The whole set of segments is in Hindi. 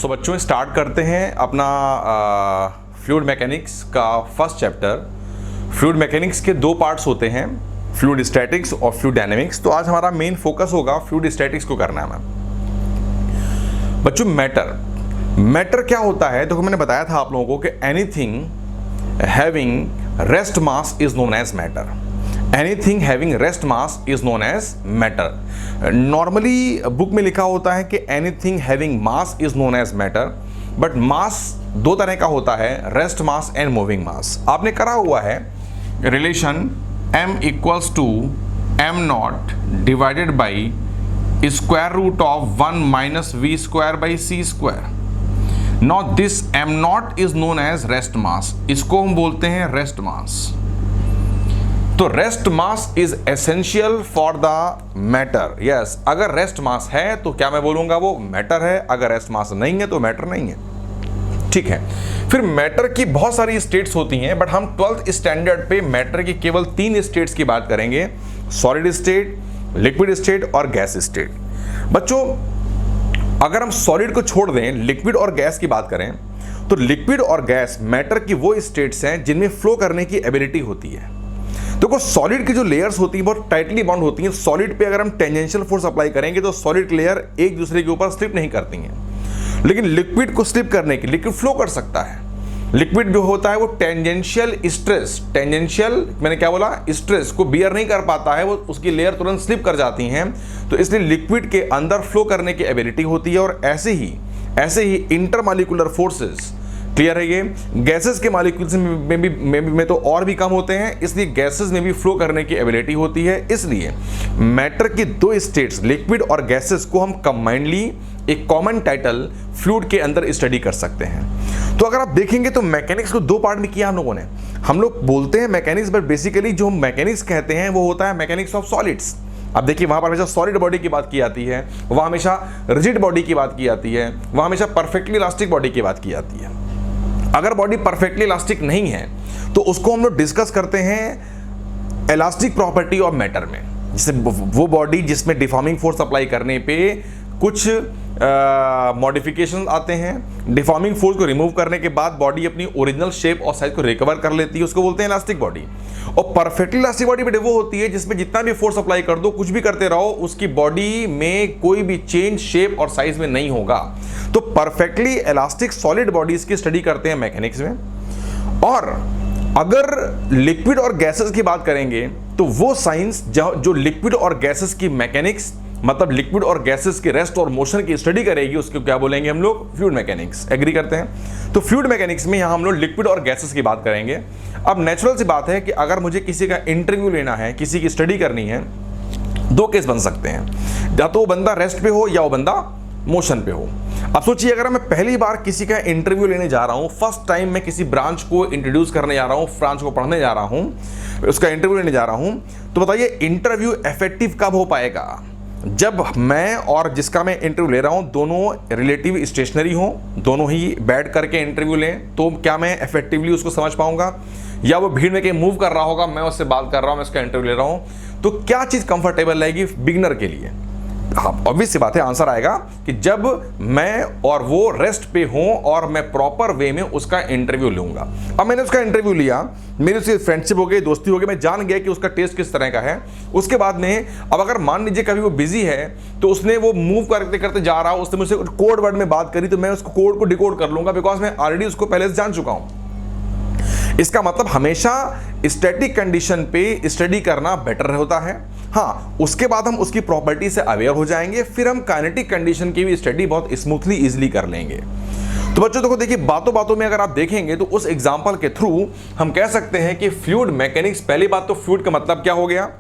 सो बच्चों स्टार्ट करते हैं अपना फ्लूइड मैकेनिक्स का फर्स्ट चैप्टर। फ्लूइड मैकेनिक्स के दो पार्ट्स होते हैं, फ्लूइड स्टैटिक्स और फ्लूइड डायनेमिक्स। तो आज हमारा मेन फोकस होगा फ्लूइड स्टैटिक्स को करना है। बच्चों मैटर क्या होता है? देखो मैंने बताया था आप लोगों को कि anything having rest mass is known as matter. Anything having rest mass is known as matter. Normally book में लिखा होता है कि anything having mass is known as matter, but mass दो तरह का होता है, rest mass and moving mass. आपने करा हुआ है relation m equals to m naught divided by square root of 1 minus v square by c square. Naught this m naught is known as rest mass, इसको हम बोलते हैं रेस्ट मास। तो rest mass is essential for the matter. Yes, अगर रेस्ट मास है तो क्या मैं बोलूंगा वो मैटर है, अगर रेस्ट मास नहीं है तो मैटर नहीं है। ठीक है, फिर मैटर की बहुत सारी स्टेट्स होती हैं, बट हम 12th स्टैंडर्ड पे मैटर की केवल 3 स्टेट्स की बात करेंगे, सॉलिड स्टेट, लिक्विड स्टेट और गैस स्टेट। बच्चों अगर हम सॉलिड को छोड़ दें, लिक्विड और गैस की बात करें, तो लिक्विड और गैस मैटर की वो स्टेट्स हैं जिनमें फ्लो करने की एबिलिटी होती है। देखो सॉलिड की जो लेयर्स होती हैं बहुत टाइटली बाउंड होती हैं। सॉलिड पे अगर हम टेंजेंशियल फोर्स अप्लाई करेंगे तो सॉलिड लेयर एक दूसरे के ऊपर स्लिप नहीं करती हैं, लेकिन लिक्विड को स्लिप करने की, लिक्विड फ्लो कर सकता है। लिक्विड जो होता है वो टेंजेंशियल स्ट्रेस, टेंजेंशियल मैंने क्या बोला, स्ट्रेस को बियर नहीं कर पाता है, वो उसकी लेयर तुरंत स्लिप कर जाती हैं। तो इसलिए लिक्विड के अंदर फ्लो करने की एबिलिटी होती है। और ऐसे ही इंटरमॉलिक्यूलर फोर्सेस, क्लियर है ये, गैसेस के मॉलिक्यूल्स में तो और भी कम होते हैं, इसलिए गैसेस में भी फ्लो करने की एबिलिटी होती है। इसलिए मैटर की दो स्टेट्स लिक्विड और गैसेस को हम कंबाइंडली एक कॉमन टाइटल फ्लूइड के अंदर स्टडी कर सकते हैं। तो अगर आप देखेंगे तो मैकेनिक्स को दो पार्ट में किया हम लोगों ने। हम लोग बोलते हैं मैकेनिक्स, बट बेसिकली जो मैकेनिक्स कहते हैं वो होता है मैकेनिक्स ऑफ सॉलिड्स। अब देखिए वहां पर हमेशा सॉलिड बॉडी की बात की जाती है, वहां हमेशा रिजिड बॉडी की बात की जाती है, वहां हमेशा परफेक्टली इलास्टिक बॉडी की बात की जाती है। अगर बॉडी परफेक्टली इलास्टिक नहीं है तो उसको हम लोग डिस्कस करते हैं इलास्टिक प्रॉपर्टी ऑफ मैटर में, जैसे वो बॉडी जिसमें डिफॉर्मिंग फोर्स अप्लाई करने पे कुछ मॉडिफिकेशन आते हैं, डिफॉर्मिंग फोर्स को रिमूव करने के बाद बॉडी अपनी ओरिजिनल शेप और साइज को रिकवर कर लेती है, उसको बोलते हैं इलास्टिक बॉडी। और परफेक्टली इलास्टिक बॉडी भी वो होती है जिसमें जितना भी फोर्स अप्लाई कर दो, कुछ भी करते रहो, उसकी बॉडी में कोई भी चेंज शेप और साइज में नहीं होगा। तो परफेक्टली इलास्टिक सॉलिड बॉडीज की स्टडी करते हैं मैकेनिक्स में। और अगर लिक्विड और गैसेस की बात करेंगे तो वो साइंस जो लिक्विड और गैसेस की मैकेनिक्स, मतलब लिक्विड और गैसेस के रेस्ट और मोशन की स्टडी करेगी, उसको क्या बोलेंगे हम लोग, फ्लूइड मैकेनिक्स। एग्री करते हैं? तो फ्लूइड मैकेनिक्स में यहां हम लोग लिक्विड और गैसेस की बात करेंगे। अब नेचुरल सी बात है कि अगर मुझे किसी का इंटरव्यू लेना है, किसी की स्टडी करनी है, दो केस बन सकते हैं, या तो वो बंदा रेस्ट पे हो या वो बंदा मोशन पे हो। अब सोचिए अगर मैं पहली बार किसी का इंटरव्यू लेने जा रहा हूं, फर्स्ट टाइम मैं किसी ब्रांच को इंट्रोड्यूस करने जा रहा हूं, ब्रांच को पढ़ने जा रहा हूं, उसका इंटरव्यू लेने जा रहा हूं, तो बताइए इंटरव्यू इफेक्टिव कब हो पाएगा? जब मैं और जिसका मैं इंटरव्यू ले रहा हूं दोनों रिलेटिव स्टेशनरी हो, दोनों ही बैठ करके इंटरव्यू लें, तो क्या मैं इफेक्टिवली उसको समझ पाऊंगा? या वो भीड़ में कहीं मूव कर रहा होगा, मैं उससे बात कर रहा हूं, मैं उसका इंटरव्यू ले रहा हूं, तो क्या चीज कंफर्टेबल रहेगी बिगिनर के लिए? हाँ, ऑब्वियस सी बात है, आंसर आएगा कि जब मैं और वो रेस्ट पे हों और मैं प्रॉपर वे में उसका इंटरव्यू लूंगा। अब मैंने उसका इंटरव्यू लिया, मेरी उससे फ्रेंडशिप हो गई, दोस्ती हो गई, मैं जान गया कि उसका टेस्ट किस तरह का है। उसके बाद में अब अगर मान लीजिए कभी वो बिजी है तो उसने वो मूव करते करते जा रहा, उसने मुझसे कोड वर्ड में बात करी, तो मैं उसको कोड को डिकोड कर लूंगा, बिकॉज मैं ऑलरेडी उसको पहले से जान चुका हूं। इसका मतलब हमेशा स्टैटिक कंडीशन पे स्टडी करना बेटर होता है। हाँ, उसके बाद हम उसकी प्रॉपर्टी से अवेयर हो जाएंगे, फिर हम काइनेटिक कंडीशन की भी स्टडी बहुत स्मूथली इजीली कर लेंगे। तो बच्चों देखो, देखिए बातों बातों में अगर आप देखेंगे तो उस एग्जांपल के थ्रू हम कह सकते हैं कि फ्लूइड मैकेनिक्स, पहली बात तो फ्लूइड का मतलब क्या हो गया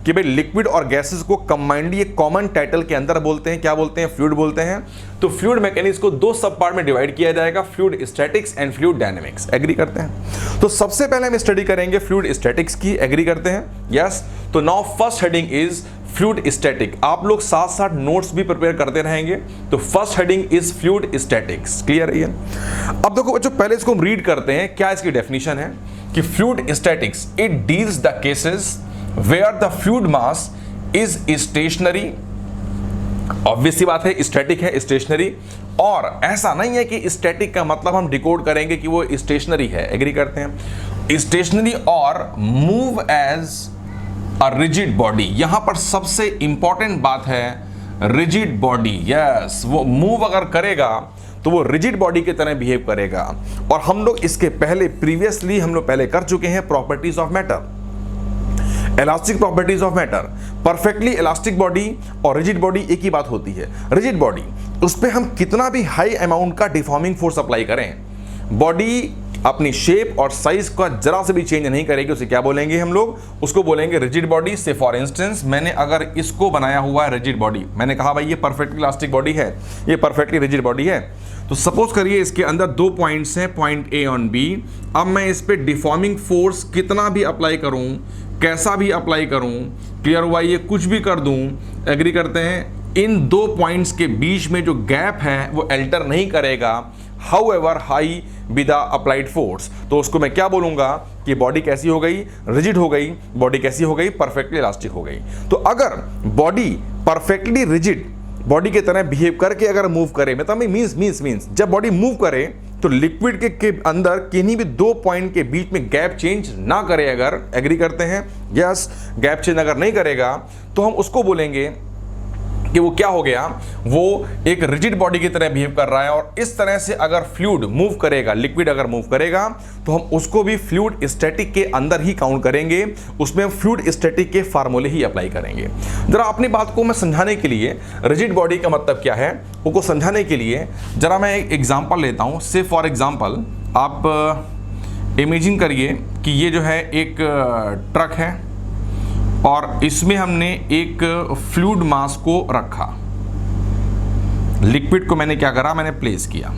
कि भाई लिक्विड और गैसेस को कंबाइंडली एक कॉमन टाइटल के अंदर बोलते हैं, क्या बोलते हैं, फ्लूइड बोलते हैं। तो फ्लूइड मैकेनिक्स को दो सब पार्ट में डिवाइड किया जाएगा, fluid statics and fluid dynamics. Agree करते हैं? तो सबसे पहले हम स्टडी करेंगे फ्लूइड स्टैटिक्स की। एग्री करते हैं? यस। तो now first heading is fluid static. आप लोग साथ साथ नोट्स भी प्रिपेयर करते रहेंगे। तो first heading is fluid statics. Clear है? अब देखो बच्चों, पहले इसको हम रीड करते हैं, क्या इसकी डेफिनेशन है कि fluid statics it deals the cases where the fluid mass is stationary obvious सी बात है, स्टैटिक है, स्टेशनरी। और ऐसा नहीं है कि स्टैटिक का मतलब हम डिकोड करेंगे कि वो स्टेशनरी है, एग्री करते हैं। स्टेशनरी और move as a rigid body, यहां पर सबसे इंपॉर्टेंट बात है रिजिड बॉडी। यस, वो मूव अगर करेगा तो वो रिजिड बॉडी की तरह बिहेव करेगा। और हम लोग इसके पहले प्रीवियसली हम लोग पहले कर चुके हैं properties of matter, elastic properties of matter. Perfectly elastic body और रिजिड बॉडी एक ही बात होती है। रिजिड बॉडी, उस पर हम कितना भी हाई अमाउंट का डिफॉर्मिंग फोर्स अप्लाई करें, बॉडी अपनी शेप और साइज का जरा से भी चेंज नहीं करेगी। उसे क्या बोलेंगे हम लोग? उसको बोलेंगे रिजिड बॉडी। से फॉर इंस्टेंस मैंने अगर इसको बनाया हुआ है रिजिड बॉडी, मैंने कहा भाई ये परफेक्टली इलास्टिक बॉडी है, ये परफेक्टली रिजिड बॉडी है, तो सपोज करिए इसके अंदर दो पॉइंट्स हैं, पॉइंट ए ऑन बी। अब मैं इस पे डिफॉर्मिंग फोर्स कितना भी अप्लाई करूं, कैसा भी अप्लाई करूं, क्लियर हुआ, ये कुछ भी कर दूं, एग्री करते हैं, इन दो पॉइंट्स के बीच में जो गैप है वो अल्टर नहीं करेगा, however high be the applied force. तो उसको मैं क्या बोलूंगा कि बॉडी कैसी हो गई? रिजिड हो गई। बॉडी कैसी हो गई? परफेक्टली इलास्टिक हो गई। तो अगर बॉडी परफेक्टली रिजिड बॉडी की तरह बिहेव करके अगर मूव करे, मतलब मीन्स जब बॉडी मूव करे तो लिक्विड के अंदर किन्हीं भी दो पॉइंट के बीच में गैप चेंज ना करे, अगर एग्री करते हैं, यस, गैप चेंज अगर नहीं करेगा तो हम उसको बोलेंगे कि वो क्या हो गया, वो एक रिजिड बॉडी की तरह बिहेव कर रहा है। और इस तरह से अगर फ्लूइड मूव करेगा, लिक्विड अगर मूव करेगा, तो हम उसको भी फ्लूइड स्टैटिक के अंदर ही काउंट करेंगे, उसमें हम फ्लूइड स्टैटिक के फार्मूले ही अप्लाई करेंगे। जरा अपनी बात को मैं समझाने के लिए, रिजिड बॉडी का मतलब क्या है वो समझाने के लिए जरा मैं एक एग्जांपल लेता हूं। से फॉर एग्जांपल आप इमेजिन करिए कि ये जो है एक ट्रक है और इसमें हमने एक फ्लूइड मास को रखा, लिक्विड को मैंने क्या करा, मैंने प्लेस किया,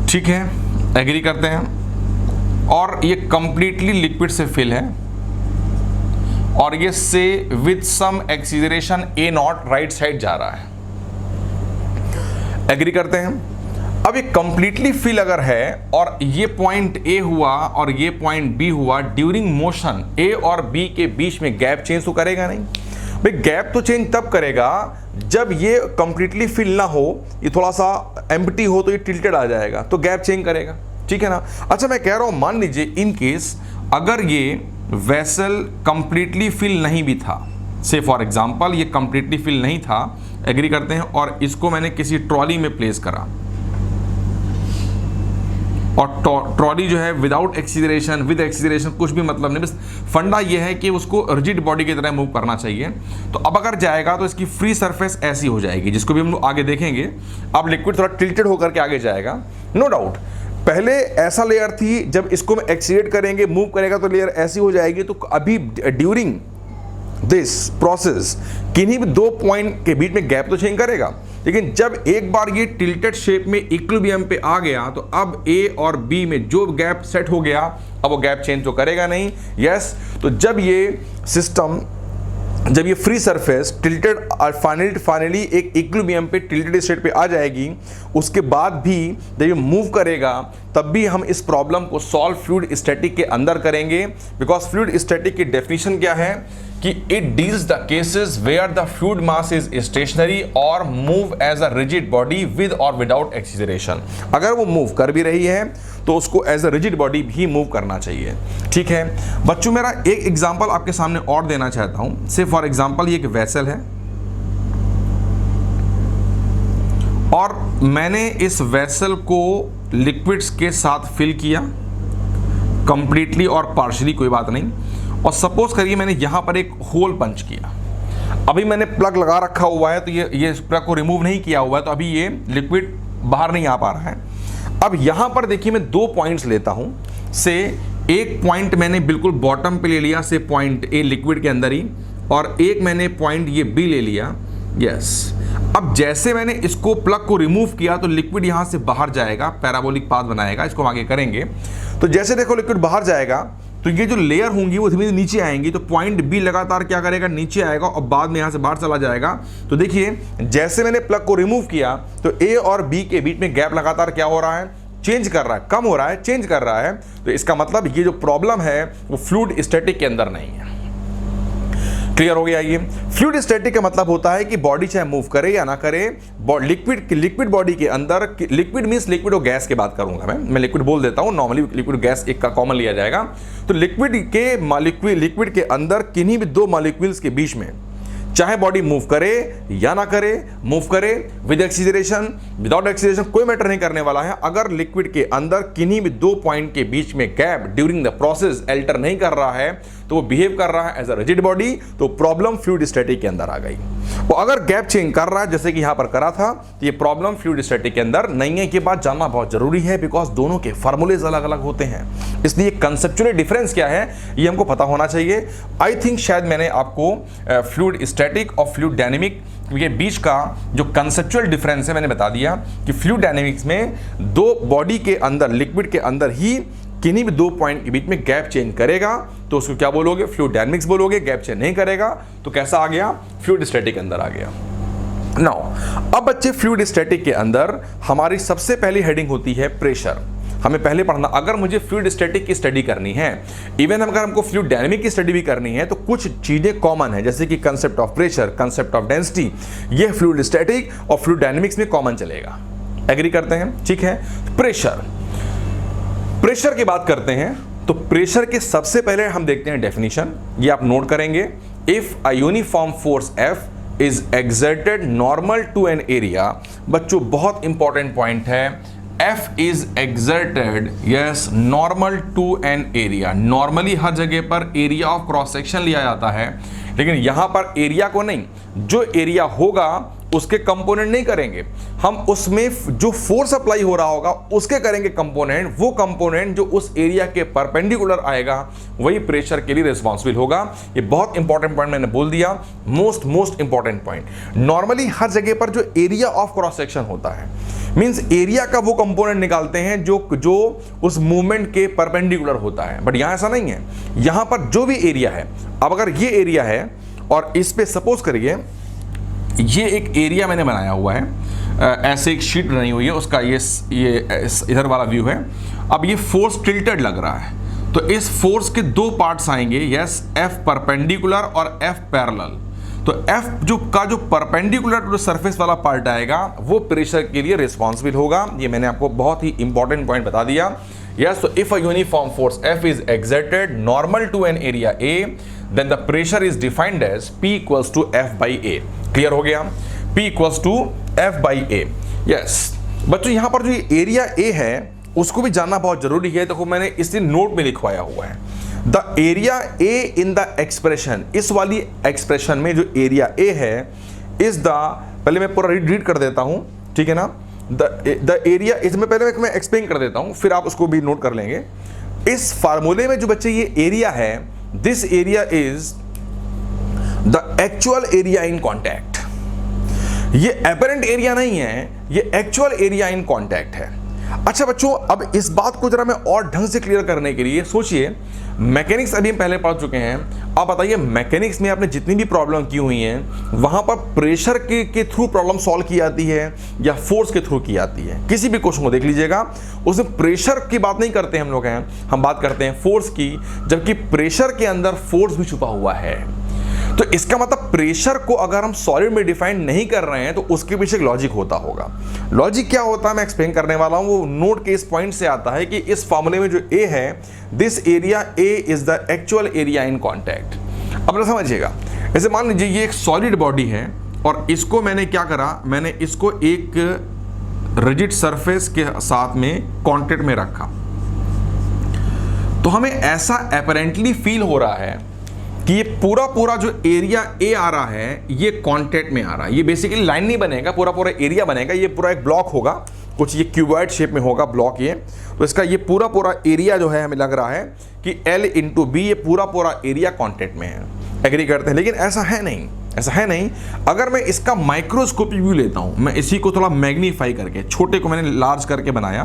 ठीक है, एग्री करते हैं। और ये कंप्लीटली लिक्विड से फिल है और ये say with some acceleration a naught right side जा रहा है, एग्री करते हैं। अब ये कंप्लीटली फिल अगर है और ये पॉइंट ए हुआ और ये पॉइंट बी हुआ, ड्यूरिंग मोशन ए और बी के बीच में गैप चेंज तो करेगा नहीं भाई। गैप तो चेंज तब करेगा जब ये कंप्लीटली फिल ना हो, ये थोड़ा सा एम्प्टी हो तो ये टिल्टेड आ जाएगा, तो गैप चेंज करेगा, ठीक है ना। अच्छा, मैं कह रहा हूं मान लीजिए इन केस अगर ये वेसल कंप्लीटली फिल नहीं भी था, से फॉर एग्जांपल ये कंप्लीटली फिल नहीं था, एग्री करते हैं, और इसको मैंने किसी ट्रॉली में प्लेस करा और ट्रॉली जो है विदाउट एक्सीलरेशन, विद एक्सीलरेशन कुछ भी मतलब नहीं, बस फंडा ये है कि उसको रिजिड बॉडी की तरह मूव करना चाहिए। तो अब अगर जाएगा तो इसकी फ्री सरफेस ऐसी हो जाएगी, जिसको भी हम लोग आगे देखेंगे। अब लिक्विड थोड़ा टिल्टेड होकर के आगे जाएगा, नो डाउट। पहले ऐसा लेयर थी, जब इसको हम एक्सीलरेट करेंगे, मूव करेगा तो लेयर ऐसी हो जाएगी। तो अभी ड्यूरिंग दिस प्रोसेस किन्हीं भी दो पॉइंट के बीच में गैप तो चेंज करेगा, लेकिन जब एक बार ये टिल्टेड शेप में इक्विलिब्रियम पे आ गया तो अब ए और बी में जो गैप सेट हो गया, अब वो गैप चेंज तो करेगा नहीं, यस। तो जब ये सिस्टम, जब ये फ्री सरफेस टिल्टेड और फाइनली एक इक्विलिब्रियम पे टिल्टेड स्टेट पे आ जाएगी, उसके बाद भी जब ये मूव करेगा तब भी हम इस प्रॉब्लम को सॉल्व फ्लूइड स्टैटिक के अंदर करेंगे। बिकॉज फ्लूइड स्टैटिक की डेफिनेशन क्या है कि it deals the cases where the fluid mass is stationary और move as a rigid body with और विदाउट एक्सीलरेशन। अगर वो मूव कर भी रही है तो उसको एज अ रिजिड बॉडी भी मूव करना चाहिए, ठीक है बच्चों। मेरा एक एग्जांपल आपके सामने और देना चाहता हूं। से फॉर एग्जांपल ये एक वेसल है और मैंने इस वेसल को लिक्विड्स के साथ फिल किया कंप्लीटली और पार्शियली, कोई बात नहीं। और सपोज करिए मैंने यहां पर एक होल पंच किया, अभी मैंने प्लग लगा रखा हुआ है तो ये प्लग को रिमूव नहीं किया हुआ है, तो अभी ये लिक्विड बाहर नहीं आ पा रहा है। अब यहां पर देखिए मैं दो पॉइंट्स लेता हूं। से एक पॉइंट मैंने बिल्कुल बॉटम पे ले लिया, से पॉइंट ए लिक्विड के अंदर ही, और एक मैंने पॉइंट ये बी ले लिया, यस। अब जैसे मैंने इसको प्लग को रिमूव किया तो लिक्विड यहां से बाहर जाएगा, पैराबोलिक पाथ बनाएगा, इसको आगे करेंगे। तो जैसे देखो लिक्विड बाहर जाएगा तो ये जो लेयर होंगी वो धीरे धीरे नीचे आएंगी, तो पॉइंट बी लगातार क्या करेगा, नीचे आएगा और बाद में यहां से बाहर चला जाएगा। तो देखिए जैसे मैंने प्लग को रिमूव किया तो ए और बी के बीच में गैप लगातार क्या हो रहा है, चेंज कर रहा है, कम हो रहा है, चेंज कर रहा है। तो इसका मतलब ये जो प्रॉब्लम है वो फ्लूइड स्टैटिक के अंदर नहीं है। क्लियर हो गया? ये फ्लूइड स्टैटिक का मतलब होता है कि बॉडी चाहे मूव करे या ना करे, लिक्विड बॉडी के अंदर, लिक्विड मींस लिक्विड और गैस की बात करूंगा मैं लिक्विड बोल देता हूं, नॉर्मली लिक्विड गैस एक का कॉमन लिया जाएगा। तो लिक्विड के अंदर किन्हीं भी दो मॉलिक्यूल्स के बीच में चाहे बॉडी मूव करे या ना करे, मूव करे विद एक्सीलरेशन, विदाउट एक्सीलरेशन, कोई मैटर नहीं करने वाला है। अगर लिक्विड के अंदर किन्हीं भी दो पॉइंट के बीच में gap during the process alter नहीं कर रहा है, तो वो बिहेव कर रहा है एज अ रिजिड बॉडी, तो प्रॉब्लम फ्लूइड स्टैटिक के अंदर आ गई। वो अगर गैप चेंज कर रहा है जैसे कि यहां पर करा था, तो ये प्रॉब्लम फ्लूइड स्टैटिक के अंदर नहीं है। ये बात जानना बहुत जरूरी है, बिकॉज दोनों के फॉर्मूलेज अलग अलग होते हैं, इसलिए कंसेप्चुअल डिफरेंस क्या है ये हमको पता होना चाहिए। आई थिंक शायद मैंने आपको फ्लूइड स्टैटिक और फ्लूइड डायनेमिक के बीच का जो कंसेप्चुअल डिफरेंस है मैंने बता दिया कि फ्लूइड डायनेमिक्स में दो बॉडी के अंदर, लिक्विड के अंदर ही किन्हीं भी दो पॉइंट के बीच में गैप चेंज करेगा तो उसको क्या बोलोगे? फ्लूइड डायनेमिक्स बोलोगे। गैप चेंज नहीं करेगा तो कैसा आ गया? फ्लूइड स्टैटिक अंदर आ गया। नाउ अब बच्चे फ्लूइड स्टैटिक के अंदर हमारी सबसे पहली हेडिंग होती है प्रेशर। हमें पहले पढ़ना, अगर मुझे फ्लूइड स्टैटिक की स्टडी करनी है, इवन अगर हमको फ्लूइड डायनेमिक की स्टडी भी करनी है, तो कुछ चीजें कॉमन है, जैसे कि concept of pressure, concept of density, ये फ्लूइड स्टैटिक और फ्लूइड डायनेमिक्स में कॉमन चलेगा। एग्री करते हैं? ठीक है। प्रेशर की बात करते हैं तो प्रेशर के सबसे पहले हम देखते हैं डेफिनेशन, ये आप नोट करेंगे। If a uniform force F is exerted normal to an area, बच्चों बहुत इंपॉर्टेंट पॉइंट है, F is exerted yes normal to an area. Normally हर जगह पर एरिया ऑफ क्रॉस सेक्शन लिया जाता है, लेकिन यहां पर एरिया को नहीं, जो एरिया होगा उसके कंपोनेंट नहीं करेंगे हम, उसमें जो फोर्स अप्लाई हो रहा होगा उसके करेंगे कंपोनेंट। वो कंपोनेंट जो उस एरिया के परपेंडिकुलर आएगा वही प्रेशर के लिए रिस्पॉन्सिबल होगा। ये बहुत इंपॉर्टेंट पॉइंट मैंने बोल दिया, मोस्ट इंपॉर्टेंट पॉइंट। नॉर्मली हर जगह पर जो एरिया ऑफ क्रॉस सेक्शन होता है, मींस एरिया का वो कंपोनेंट निकालते हैं जो उस मूवमेंट के परपेंडिकुलर होता है, बट यहां ऐसा नहीं है। यहां पर जो भी एरिया है, अब अगर ये एरिया है और इस पे सपोज करिए ये एक एरिया मैंने बनाया हुआ है, ऐसे एक शीट बनाई हुई है, उसका ये इधर वाला व्यू है। अब ये फोर्स टिल्टेड लग रहा है, तो इस फोर्स के दो पार्ट्स आएंगे, यस, F परपेंडिकुलर और F पैरेलल। तो F जो परपेंडिकुलर टू सरफेस वाला पार्ट आएगा वो प्रेशर के लिए रिस्पॉन्सिबल होगा। ये मैंने आपको बहुत ही इंपॉर्टेंट पॉइंट बता दिया। Yes, so if a uniform force F is exerted normal to an area A, then the pressure is defined as P equals to F by A. Clear हो गया? P equals to F by A. Yes. बच्चों यहाँ पर जो एरिया A है उसको भी जानना बहुत जरूरी है। देखो मैंने इसी नोट में लिखवाया हुआ है, the area A in the expression, इस वाली एक्सप्रेशन में जो एरिया A है इज द, पहले मैं पूरा रीड कर देता हूँ, ठीक है ना। द एरिया, इसमें पहले मैं एक्सप्लेन कर देता हूं, फिर आप उसको भी नोट कर लेंगे। इस फार्मूले में जो बच्चे ये एरिया है, this area is the actual area in contact. ये एपरेंट एरिया नहीं है, ये एक्चुअल एरिया इन कॉन्टैक्ट है। अच्छा बच्चों, अब इस बात को जरा मैं और ढंग से क्लियर करने के लिए सोचिए, मैकेनिक्स अभी हम पहले पढ़ चुके हैं, अब बताइए मैकेनिक्स में आपने जितनी भी प्रॉब्लम की हुई हैं वहां पर प्रेशर के थ्रू प्रॉब्लम सॉल्व की जाती है या फोर्स के थ्रू की जाती है? किसी भी क्वेश्चन को देख लीजिएगा, उसमें प्रेशर की बात नहीं करते हम लोग हैं, हम बात करते हैं फोर्स की, जबकि प्रेशर के अंदर फोर्स भी छुपा हुआ है। तो इसका मतलब प्रेशर को अगर हम सॉलिड में डिफाइन नहीं कर रहे हैं तो उसके पीछे एक लॉजिक होता होगा। लॉजिक क्या होता है मैं एक्सप्लेन करने वाला हूं। वो नोट के इस पॉइंट से आता है कि इस फॉर्मूले में जो ए है, this area A is the actual area in contact. अब समझिएगा, जैसे मान लीजिए ये एक सॉलिड बॉडी है और इसको मैंने क्या करा, मैंने इसको एक रिजिड सरफेस के साथ में कॉन्टैक्ट में रखा, तो हमें ऐसा अपरेंटली फील हो रहा है कि ये पूरा जो एरिया ए आ रहा है ये कांटेक्ट में आ रहा है। ये बेसिकली लाइन नहीं बनेगा, पूरा एरिया बनेगा, ये पूरा एक ब्लॉक होगा, कुछ ये क्यूबॉइड शेप में होगा ब्लॉक ये। तो इसका ये पूरा एरिया जो है हमें लग रहा है कि L इंटू बी, ये पूरा एरिया कांटेक्ट में है। एग्री करते हैं? लेकिन ऐसा है नहीं, ऐसा है नहीं। अगर मैं इसका माइक्रोस्कोपिक व्यू लेता हूं, मैं इसी को थोड़ा मैग्नीफाई करके, छोटे को मैंने लार्ज करके बनाया,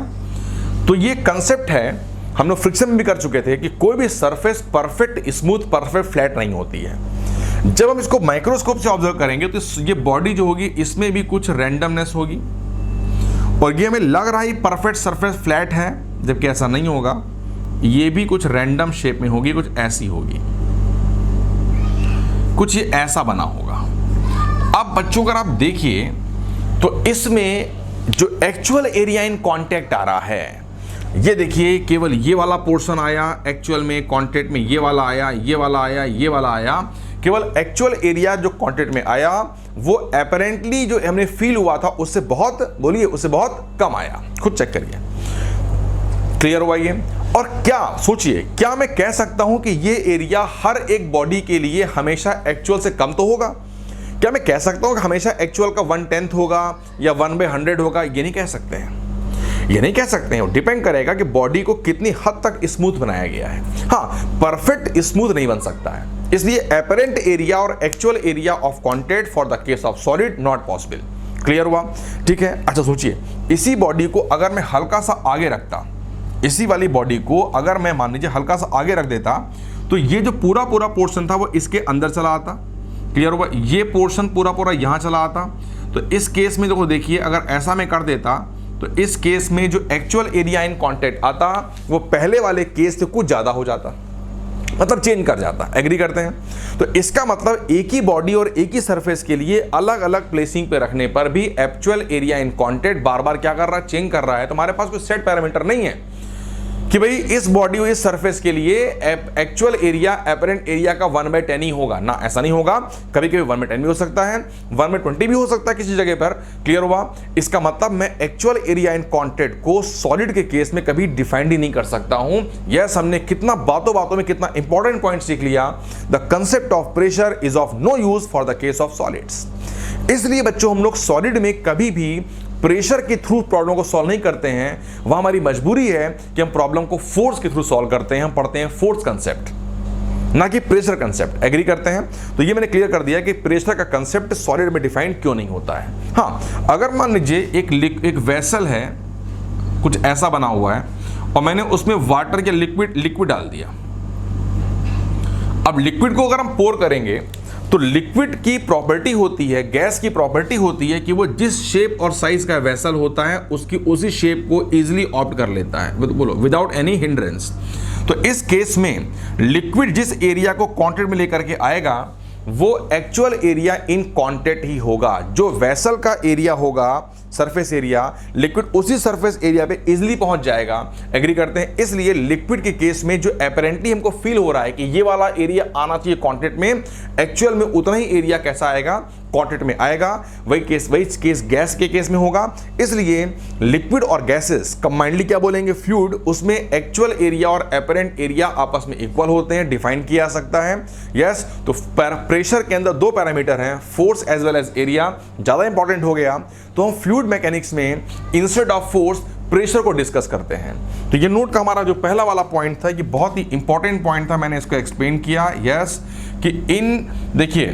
तो ये कंसेप्ट है, हम लोग फ्रिक्शन में भी कर चुके थे कि कोई भी surface perfect smooth perfect flat नहीं होती है। जब हम इसको माइक्रोस्कोप से ऑब्जर्व करेंगे तो ये बॉडी जो होगी इसमें भी कुछ रैंडमनेस होगी, और ये हमें लग रहा है परफेक्ट सरफेस फ्लैट है, जबकि ऐसा नहीं होगा, ये भी कुछ रैंडम शेप में होगी, कुछ ऐसी होगी। कुछ ये ऐसा बना होगा। अब बच्चों अगर आप देखिए तो इसमें जो एक्चुअल एरिया इन कांटेक्ट आ रहा है, ये देखिए केवल ये वाला पोर्शन आया एक्चुअल में कांटेक्ट में, ये वाला आया, ये वाला आया, ये वाला आया। केवल एक्चुअल एरिया जो कांटेक्ट में आया वो अपेरेंटली जो हमने फील हुआ था उससे बहुत, बोलिए, उससे बहुत कम आया। खुद चेक करिए, क्लियर हुआ ये? और क्या सोचिए, क्या मैं कह सकता हूं कि ये एरिया हर एक बॉडी के लिए हमेशा एक्चुअल से कम तो होगा? क्या मैं कह सकता हूं कि हमेशा एक्चुअल का 1/10 होगा या 1/100 होगा? ये नहीं कह सकते हैं, ये नहीं कह सकते हैं। डिपेंड करेगा कि बॉडी को कितनी हद तक स्मूथ बनाया गया है। हाँ, परफेक्ट स्मूथ नहीं बन सकता है, इसलिए अपेरेंट एरिया और actual area of contact for the case of solid not possible. Clear हुआ? ठीक है। अच्छा सोचिए, इसी बॉडी को अगर मैं हल्का सा आगे रखता, इसी वाली बॉडी को अगर मैं मान लीजिए हल्का सा आगे रख देता, तो ये जो पूरा पूरा पोर्शन था वो इसके अंदर चला आता। क्लियर हुआ? ये पोर्शन पूरा पूरा यहां चला आता। तो इस केस में देखो, देखिए अगर ऐसा मैं कर देता तो इस केस में जो एक्चुअल एरिया इन कांटेक्ट आता वो पहले वाले केस से कुछ ज्यादा हो जाता, मतलब चेंज कर जाता। एग्री करते हैं? तो इसका मतलब एक ही बॉडी और एक ही सरफेस के लिए अलग अलग प्लेसिंग पे रखने पर भी एक्चुअल एरिया इन कांटेक्ट बार बार क्या कर रहा है, चेंज कर रहा है। तुम्हारे पास कोई सेट पैरामीटर नहीं है कि भाई इस बॉडी और इस सरफेस के लिए एक्चुअल एरिया अपेरेंट एरिया का 1/10 ही होगा ना, ऐसा नहीं होगा। कभी कभी 1/10 भी हो सकता है, 1/20 भी हो सकता है किसी जगह पर। क्लियर हुआ? इसका मतलब मैं एक्चुअल एरिया इन कांटेक्ट को सॉलिड के केस में कभी डिफाइंड ही नहीं कर सकता हूं। यस, हमने कितना बातों बातों में कितना इंपॉर्टेंट पॉइंट सीख लिया। The concept of pressure is of no use for the case of solids. इसलिए बच्चों हम लोग सॉलिड में कभी भी प्रेशर के थ्रू प्रॉब्लम को सॉल्व नहीं करते हैं। वह हमारी मजबूरी है कि हम प्रॉब्लम को फोर्स के थ्रू सॉल्व करते हैं। हम पढ़ते हैं फोर्स कंसेप्ट, ना कि प्रेशर कंसेप्ट। एग्री करते हैं? तो ये मैंने क्लियर कर दिया कि प्रेशर का कंसेप्ट सॉलिड में डिफाइंड क्यों नहीं होता है। हाँ, अगर मान लीजिए एक वेसल है, कुछ ऐसा बना हुआ है और मैंने उसमें वाटर या लिक्विड डाल दिया। अब लिक्विड को अगर हम पोर करेंगे तो लिक्विड की प्रॉपर्टी होती है, गैस की प्रॉपर्टी होती है कि वो जिस शेप और साइज का वेसल होता है उसकी उसी शेप को इजीली ऑप्ट कर लेता है, बोलो, विदाउट एनी हिंड्रेंस। तो इस केस में लिक्विड जिस एरिया को कांटेक्ट में लेकर के आएगा वो एक्चुअल एरिया इन कांटेक्ट ही होगा। जो वेसल का एरिया होगा, सरफेस एरिया, लिक्विड उसी सरफेस एरिया पे इजीली पहुंच जाएगा। एग्री करते हैं? इसलिए लिक्विड के केस में जो अपेरेंटली हमको फील हो रहा है कि ये वाला एरिया आना चाहिए कांटेक्ट में, एक्चुअल में उतना ही एरिया कैसा आएगा, कांटेक्ट में आएगा। वही केस गैस के केस में होगा। इसलिए लिक्विड और गैसेस कंबाइंडली क्या बोलेंगे, फ्लूइड, उसमें एक्चुअल एरिया और अपेरेंट एरिया आपस में इक्वल होते हैं, डिफाइन किया जा सकता है। यस, तो प्रेशर के अंदर दो पैरामीटर हैं, force as well as area. ज्यादा इंपॉर्टेंट हो गया तो हम फ्लूइड मैकेनिक्स में इंस्टेड ऑफ फोर्स प्रेशर को डिस्कस करते हैं। तो ये नोट का हमारा जो पहला वाला पॉइंट था, ये बहुत ही इंपॉर्टेंट पॉइंट था, मैंने इसको एक्सप्लेन किया। यस, कि देखिए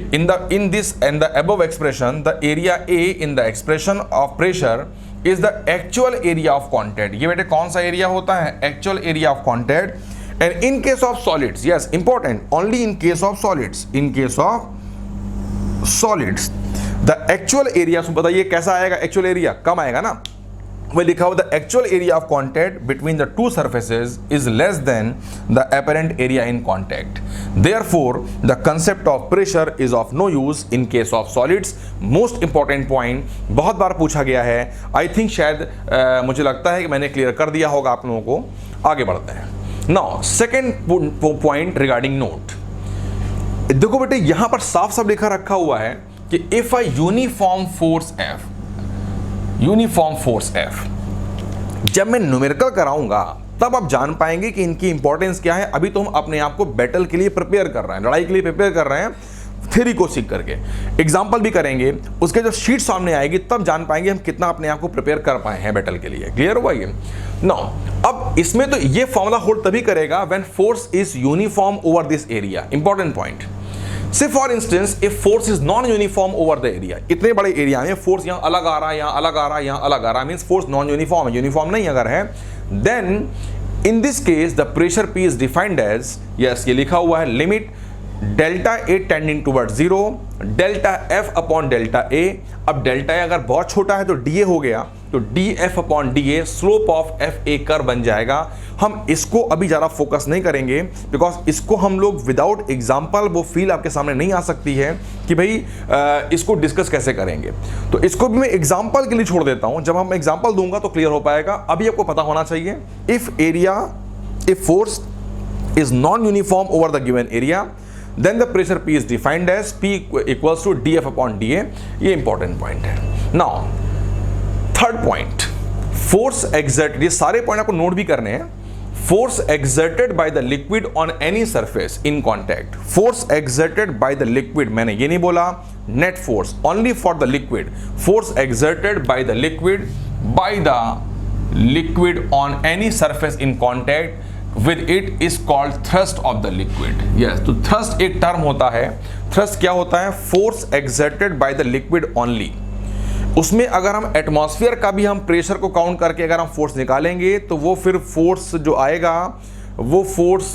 in this and the above expression the area A in the expression of pressure is the actual area of contact. ये बेटे कौन सा एरिया होता है, actual area of contact. And in case of solids, yes important, only in case of solids, in case of solids the actual area, बताइए कैसा आएगा एक्चुअल एरिया, कम आएगा ना। वह लिखा हुआ the actual area of contact between the two surfaces is less than the apparent area in contact. Therefore the concept of pressure is of no use in case of solids. Most important point, बहुत बार पूछा गया है। आई थिंक शायद मुझे लगता है कि मैंने क्लियर कर दिया होगा आप लोगों को। आगे बढ़ते हैं। Now second point regarding note. देखो बेटे यहां पर साफ साफ लिखा रखा हुआ है कि if a uniform force F, जब मैं न्यूमेरिकल कराऊंगा तब आप जान पाएंगे कि इनकी इंपॉर्टेंस क्या है। अभी तो हम अपने आप को बैटल के लिए प्रिपेयर कर रहे हैं, लड़ाई के लिए प्रिपेयर कर रहे हैं, थ्योरी को सीख करके। एग्जाम्पल भी करेंगे, उसके जब शीट सामने आएगी तब जान पाएंगे हम कितना अपने आप को प्रिपेयर कर पाए हैं बैटल के लिए। क्लियर हुआ ये? नाउ अब इसमें तो ये फॉर्मूला होल्ड तभी करेगा when force is uniform over this area. Important point, say for instance if force is non uniform over the area, इतने बड़े एरिया में फोर्स यहां अलग आ रहा है, यहां अलग आ रहा है, यहां अलग आ रहा है, मींस फोर्स नॉन यूनिफॉर्म है, यूनिफॉर्म नहीं अगर है, then in this case the pressure P is defined as, yes ये लिखा हुआ है, limit delta A tending toward 0, delta F upon delta A. अब डेल्टा ए अगर बहुत छोटा है तो डी ए हो गया, तो D F upon D A slope of F A curve बन जाएगा। हम इसको अभी ज़्यादा फोकस नहीं करेंगे बिकॉज इसको हम लोग विदाउट एग्जाम्पल, वो फील आपके सामने नहीं आ सकती है कि भाई इसको डिस्कस कैसे करेंगे। तो इसको भी मैं एग्जाम्पल के लिए छोड़ देता हूं, जब हम एग्जाम्पल दूंगा तो क्लियर हो पाएगा। अभी आपको पता होना चाहिए if force is non uniform over the given area, then the pressure P is defined as P equals to dF upon dA। ये इंपॉर्टेंट पॉइंट है। Now third point, force exerted, ये सारे पॉइंट आपको नोट भी करने हैं। Force exerted by the liquid on any surface in contact, force exerted by the liquid, मैंने ये नहीं बोला net force, only for the liquid, force exerted by the liquid on any surface in contact with it is called thrust of the liquid। yes, तो thrust एक टर्म होता है। thrust क्या होता है? force exerted by the liquid only। उसमें अगर हम एटमॉस्फेयर का भी हम प्रेशर को काउंट करके अगर हम फोर्स निकालेंगे तो वो फिर फोर्स जो आएगा वो फोर्स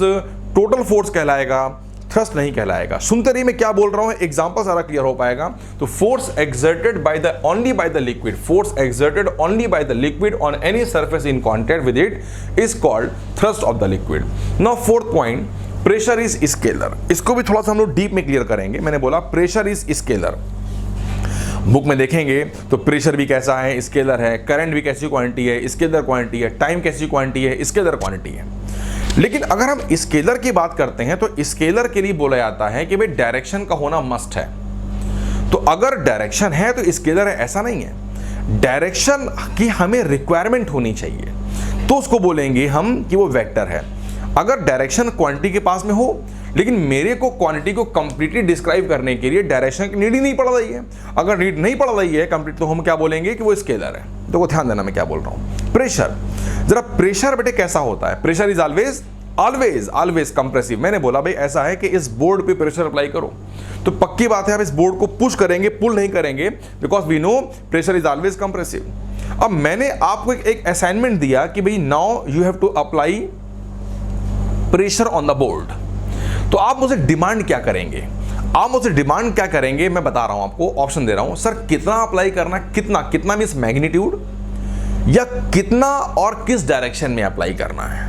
टोटल फोर्स कहलाएगा, थ्रस्ट नहीं कहलाएगा। सुनते रहिए मैं क्या बोल रहा हूं, एग्जांपल सारा क्लियर हो पाएगा। तो force exerted by the only by the liquid, force exerted only by the liquid on any surface in contact with it is called thrust of the liquid. Now fourth point, pressure is scalar. इसको भी थोड़ा सा हम लोग डीप में क्लियर करेंगे। मैंने बोला प्रेशर इज स्केलर, बुक में देखेंगे तो प्रेशर भी कैसा है, स्केलर है, करंट भी कैसी क्वांटिटी है, स्केलर क्वांटिटी है, टाइम कैसी क्वांटिटी है, स्केलर क्वांटिटी है। लेकिन अगर हम स्केलर की बात करते हैं तो स्केलर के लिए बोला जाता है कि भाई डायरेक्शन का होना मस्ट है। तो अगर डायरेक्शन है तो स्केलर है, ऐसा नहीं है। डायरेक्शन की हमें रिक्वायरमेंट होनी चाहिए तो उसको बोलेंगे हम कि वो वेक्टर है। अगर डायरेक्शन क्वांटिटी के पास में हो लेकिन मेरे को क्वांटिटी को कंप्लीटली डिस्क्राइब करने के लिए डायरेक्शन की नीड ही नहीं पड़ रही है, अगर नीड नहीं पड़ रही है कंप्लीट, तो हम क्या बोलेंगे कि वो स्केलर है। तो ध्यान देना मैं क्या बोल रहा हूं। प्रेशर, जरा प्रेशर बेटे कैसा होता है? Pressure is always always always compressive. मैंने बोला भाई ऐसा है कि इस बोर्ड पे प्रेशर अप्लाई करो तो पक्की बात है आप इस बोर्ड को पुश करेंगे, पुल नहीं करेंगे, because we know pressure is always compressive. अब मैंने आपको एक असाइनमेंट दिया कि भाई now you have to apply pressure on the board, तो आप मुझे डिमांड क्या करेंगे? आप मुझे डिमांड क्या करेंगे? मैं बता रहा हूं आपको, ऑप्शन दे रहा हूं। सर कितना अप्लाई करना, कितना मींस मैग्नीट्यूड, या कितना और किस डायरेक्शन में अप्लाई करना है?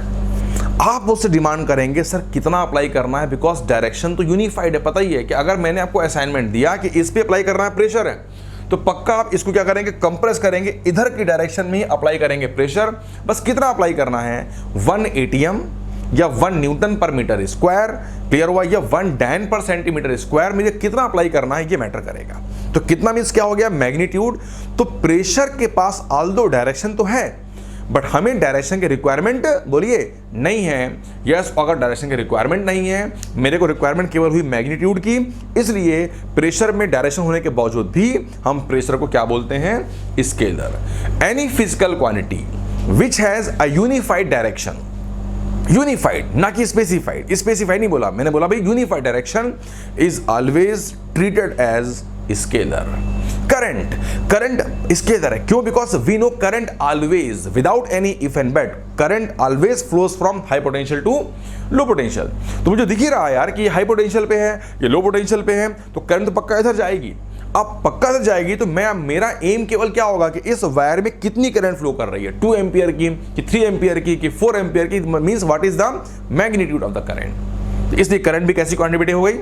आप मुझसे डिमांड करेंगे सर कितना अप्लाई करना है, बिकॉज डायरेक्शन तो यूनिफाइड है। पता ही है कि अगर मैंने आपको असाइनमेंट दिया कि इस पे अप्लाई करना है, प्रेशर है, तो पक्का आप इसको क्या करेंगे, कंप्रेस करेंगे, इधर की डायरेक्शन में ही अप्लाई करेंगे प्रेशर। बस कितना अप्लाई करना है, 1 ATM या 1 Newton per metre square, clear हुआ, या 1 डायन पर सेंटीमीटर स्क्वायर, मुझे कितना अप्लाई करना है ये मैटर करेगा। तो कितना मीन्स क्या हो गया, मैग्नीट्यूड। तो प्रेशर के पास ऑल्दो डायरेक्शन तो है बट हमें डायरेक्शन की रिक्वायरमेंट बोलिए नहीं है। यस, अगर डायरेक्शन की रिक्वायरमेंट नहीं है, मेरे को रिक्वायरमेंट केवल हुई मैग्नीट्यूड की, इसलिए प्रेशर में डायरेक्शन होने के बावजूद भी हम प्रेशर को क्या बोलते हैं, scalar. Any physical quantity which has a unified direction, unified ना कि स्पेसिफाइड, स्पेसिफाइड नहीं बोला मैंने, बोला भाई unified direction is always treated as scalar. Current scalar है, क्यों? Because we know current always without any if and but, current always flows from high potential to low potential. तो मुझे दिख ही रहा है यार कि ये हाई पोटेंशियल पे है, ये लो पोटेंशियल पे है, तो करंट तो पक्का इधर जाएगी। अब पक्का इधर जाएगी तो मेरा एम केवल क्या होगा कि इस वायर में कितनी करंट फ्लो कर रही है, 2 एम्पियर की कि 3 एम्पियर की कि 4 एम्पियर की, means what is the magnitude of the current. इसलिए करंट भी कैसी क्वांटिटी हो गई,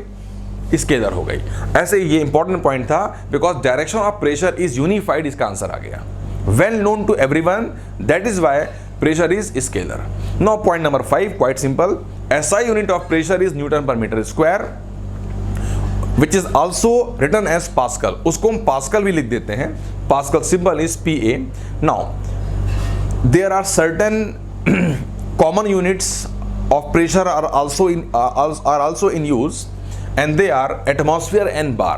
स्केलर हो गई। ऐसे ये इंपॉर्टेंट पॉइंट था, because direction of pressure is unified, इसका आंसर आ गया, well known to everyone, that is why pressure is scalar. Now point number 5, quite simple, SI unit of pressure is newton per metre square, which is also written as pascal. उसको हम पास्कल भी लिख देते हैं, pascal symbol is PA। Now there are certain common units of pressure are also in use, and they are atmosphere and bar।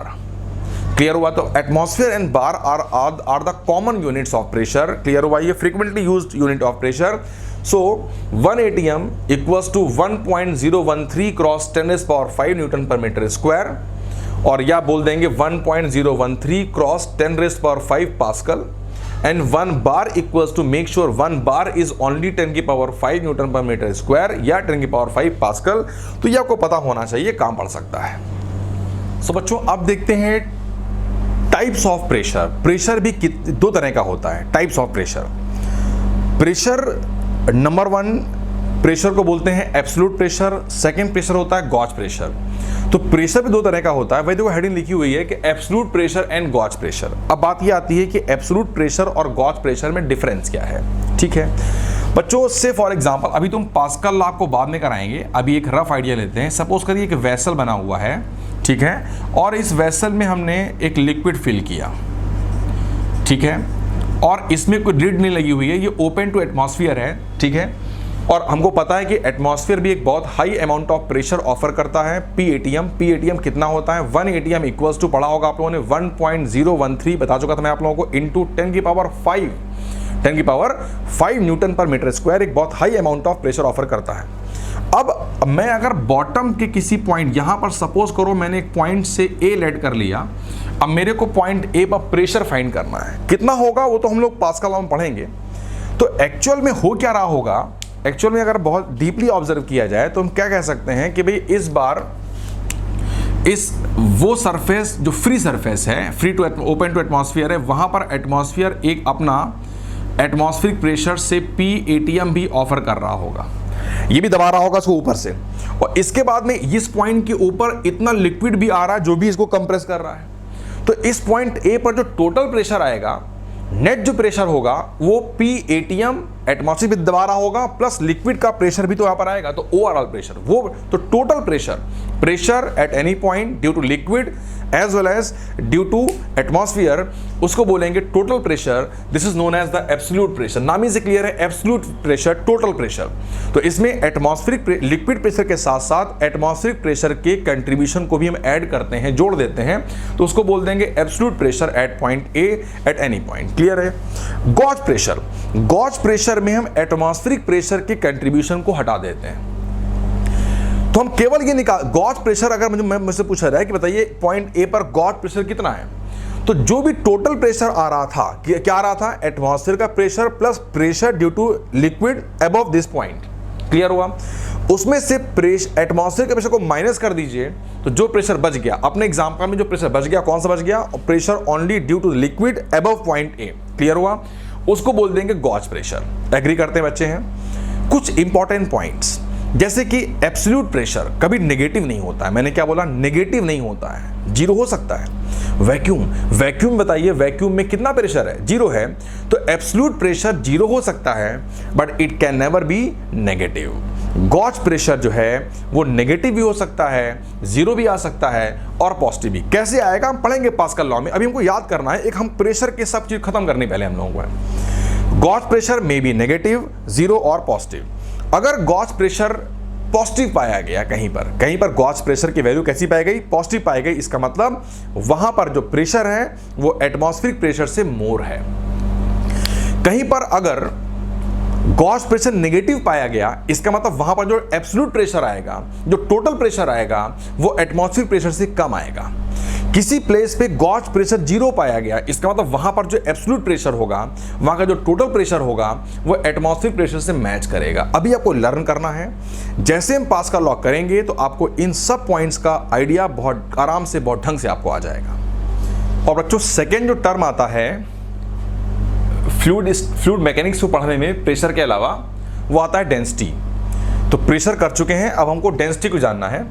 Clear हुआ? तो atmosphere and bar are the common units of pressure। Clear हुआ? ये frequently used unit of pressure। so 1 ATM equals to 1.013 cross 10⁵ newton per metre square, और या बोल देंगे 1.013 cross 10⁵ pascal. And 1 bar equals to, make sure 1 bar is only 10 की power 5 newton per metre square या 10 की पावर 5 पास्कल। तो ये आपको पता होना चाहिए, काम पड़ सकता है। सो बच्चों अब देखते हैं टाइप्स ऑफ प्रेशर। प्रेशर भी दो तरह का होता है, types of pressure. Pressure number 1 pressure को बोलते हैं एब्सोल्यूट प्रेशर, सेकंड प्रेशर होता है गॉज प्रेशर। तो प्रेशर भी दो तरह का होता है। वही देखो हेडिंग लिखी हुई है कि absolute pressure and gauge pressure. अब बात ये आती है कि एब्सोल्यूट प्रेशर और गॉज प्रेशर में डिफरेंस क्या है। ठीक है बच्चों, से फॉर एग्जांपल अभी तुम पास्कल लॉ आपको बाद में कराएंगे, अभी एक रफ आइडिया लेते हैं। सपोज करिए एक वेसल बना हुआ है, ठीक है, और इस वेसल में हमने एक लिक्विड फिल किया, ठीक है, और इसमें कोई लिड नहीं लगी हुई है, ये ओपन टू एटमॉस्फेयर है, ठीक है, और हमको पता है कि एटमॉस्फेयर भी एक बहुत high amount of pressure offer करता है, पी एटीएम कितना होता है, 1 एटीएम इक्वल्स टू पढ़ा होगा आप लोगों ने 1.013 बता चुका था मैं आप लोगों को, इंटू 10 की power 5 newton per metre square एक बहुत high amount of pressure offer करता है। अब मैं अगर बॉटम के किसी पॉइंट, यहां पर सपोज करो मैंने एक पॉइंट से ए लेट कर लिया, अब मेरे को पॉइंट ए पर प्रेशर फाइंड करना है, कितना होगा वो तो हम लोग पास्कल लॉ में पढ़ेंगे। तो एक्चुअल में हो क्या रहा होगा, एक्चुअल में अगर बहुत डीपली ऑब्जर्व किया जाए तो हम क्या कह सकते हैं कि भाई इस बार इस वो सरफेस जो फ्री सरफेस है, free to open to atmosphere है, वहां पर एटमॉस्फेयर एक अपना atmospheric pressure say P ATM भी ऑफर कर रहा होगा, ये भी दबा रहा होगा इसको ऊपर से, और इसके बाद में इस पॉइंट के ऊपर इतना लिक्विड भी आ रहा है जो भी इसको कंप्रेस कर रहा है। तो इस पॉइंट ए पर जो टोटल प्रेशर आएगा, नेट जो प्रेशर होगा वो पी एटीएम एटमॉस्फेयर भी दबा रहा होगा, प्लस लिक्विड का प्रेशर भी तो यहां पर आएगा, तो ओवरऑल प्रेशर वो, तो total pressure at any point due to liquid as well as due to atmosphere, उसको बोलेंगे total pressure. This is known as the absolute pressure. नाम ही से क्लियर है, एब्सोल्यूट प्रेशर, टोटल प्रेशर। तो इसमें एटमॉस्फेरिक लिक्विड प्रेशर के साथ साथ एटमॉस्फेरिक प्रेशर के कंट्रीब्यूशन को भी हम ऐड करते हैं, जोड़ देते हैं, तो उसको बोल देंगे absolute pressure at point A eight any point. Clear है। गॉज प्रेशर में हम एटमॉस्फेरिक प्रेशर के कंट्रीब्यूशन को हटा देते हैं, तो हम केवल ये निकाल, गॉज प्रेशर अगर मुझसे पूछा जाए कि बताइए पॉइंट ए पर गॉज प्रेशर कितना है, तो जो भी टोटल प्रेशर आ रहा था, क्या आ रहा था, एटमॉस्फेयर का pressure plus pressure due to liquid above this point. Clear हुआ। उसमें से एटमॉस्फेयर के प्रेशर को माइनस कर दीजिए, तो जो प्रेशर बच गया, अपने एग्जांपल में जो प्रेशर बच गया, कौन सा बच गया, pressure only due to liquid above point A. Clear हुआ। उसको बोल देंगे गॉज प्रेशर। एग्री करते हैं बच्चे हैं। कुछ इंपॉर्टेंट पॉइंट्स, जैसे कि एब्सोल्यूट प्रेशर कभी नेगेटिव नहीं होता है। मैंने क्या बोला, नेगेटिव नहीं होता है, जीरो हो सकता है। वैक्यूम बताइए, वैक्यूम में कितना प्रेशर है, जीरो है, तो एब्सोल्यूट प्रेशर जीरो हो सकता है, but it can never be negative. Gauge pressure जो है वो नेगेटिव भी हो सकता है, जीरो भी आ सकता है, और पॉजिटिव भी। कैसे आएगा हम पढ़ेंगे पास्कल लॉ में। अभी हमको याद करना है, एक हम प्रेशर के सब चीज खत्म करनी पहले हम लोगों को है। Gauge pressure may be negative, zero और पॉजिटिव। अगर गॉज प्रेशर पॉजिटिव पाया गया, कहीं पर गॉज प्रेशर की वैल्यू कैसी पाई गई, पॉजिटिव पाई गई, इसका मतलब वहां पर जो प्रेशर है वो एटमॉस्फेरिक प्रेशर से मोर है। कहीं पर अगर गॉज प्रेशर नेगेटिव पाया गया, इसका मतलब वहां पर जो एब्सोल्यूट प्रेशर आएगा, जो टोटल प्रेशर आएगा, वो एटमॉस्फेरिक प्रेशर से कम आएगा। किसी प्लेस पे गॉज प्रेशर जीरो पाया गया, इसका मतलब वहां पर जो एब्सोल्यूट प्रेशर होगा, वहां का जो टोटल प्रेशर होगा, वो एटमॉस्फेरिक प्रेशर से मैच करेगा। अभी आपको लर्न करना है। जैसे हम पास्कल लॉ करेंगे तो आपको इन सब पॉइंट्स का आइडिया बहुत आराम से, बहुत ढंग से आपको आ जाएगा। और बच्चों सेकेंड जो टर्म आता है फ्लूइड मैकेनिक्स को पढ़ने में प्रेशर के अलावा, वो आता है डेंसिटी। तो प्रेशर कर चुके हैं, अब हमको डेंसिटी को जानना है।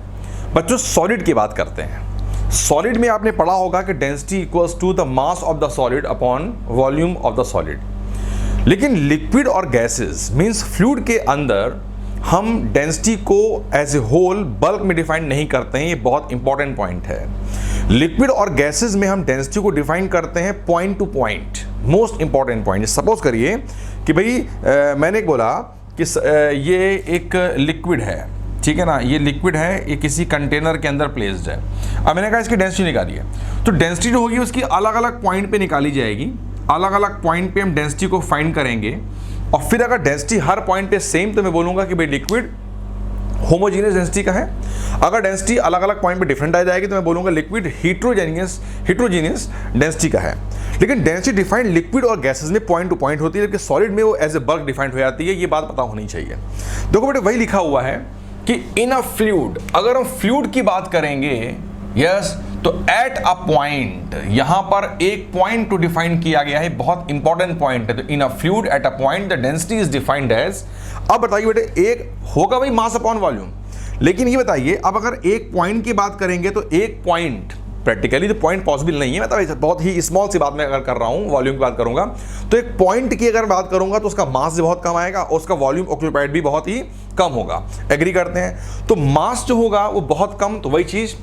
बच्चों सॉलिड की बात करते हैं। सॉलिड में आपने पढ़ा होगा कि density equals to the mass of the solid upon volume of the solid. लेकिन लिक्विड और गैसेस मींस फ्लूइड के अंदर हम डेंसिटी को एज ए होल बल्क में डिफाइन नहीं करते हैं। ये बहुत इंपॉर्टेंट पॉइंट है। लिक्विड और गैसेस में हम डेंसिटी को डिफाइन करते हैं point to point. Most important point, suppose करिए कि भाई मैंने बोला कि ये एक लिक्विड है, ठीक है ना, ये लिक्विड है, ये किसी कंटेनर के अंदर प्लेस्ड है। अब मैंने कहा इसकी डेंसिटी निकाली है, तो डेंसिटी जो होगी उसकी अलग अलग पॉइंट पे निकाली जाएगी। अलग अलग पॉइंट पे हम डेंसिटी को फाइंड करेंगे, और फिर अगर डेंसिटी हर पॉइंट पे सेम, तो मैं बोलूँगा कि भाई लिक्विड होमोजीनियस डेंसिटी का है। अगर डेंसिटी अलग अलग पॉइंट पे डिफरेंट आ जाएगी तो मैं बोलूँगा लिक्विड हिट्रोजीनियस डेंसिटी का है। लेकिन डेंसिटी डिफाइंड लिक्विड और गैसेस में पॉइंट टू पॉइंट होती है, जबकि सॉलिड में वो एज ए बल्क डिफाइंड हो जाती है। ये बात पता होनी चाहिए। देखो बेटे वही लिखा हुआ है कि इन अ फ्लूइड, अगर हम फ्लूइड की बात करेंगे यस, तो एट अ पॉइंट, यहां पर एक पॉइंट टू डिफाइन किया गया है, बहुत इंपॉर्टेंट पॉइंट है। तो in a fluid at a point the density is defined as, अब बताइए बेटे एक होगा भाई मास अपॉन वॉल्यूम, लेकिन ये बताइए अब अगर एक पॉइंट की बात करेंगे तो एक पॉइंट प्रैक्टिकली तो पॉइंट पॉसिबल नहीं है, मतलब बहुत ही स्मॉल सी बात मैं अगर कर रहा हूं, वॉल्यूम की बात करूंगा तो एक पॉइंट की अगर बात करूंगा तो उसका मास भी बहुत कम आएगा और उसका वॉल्यूम ऑक्यूपाइड भी बहुत ही कम होगा। एग्री करते हैं? तो मास जो होगा वो बहुत कम, तो वही चीज,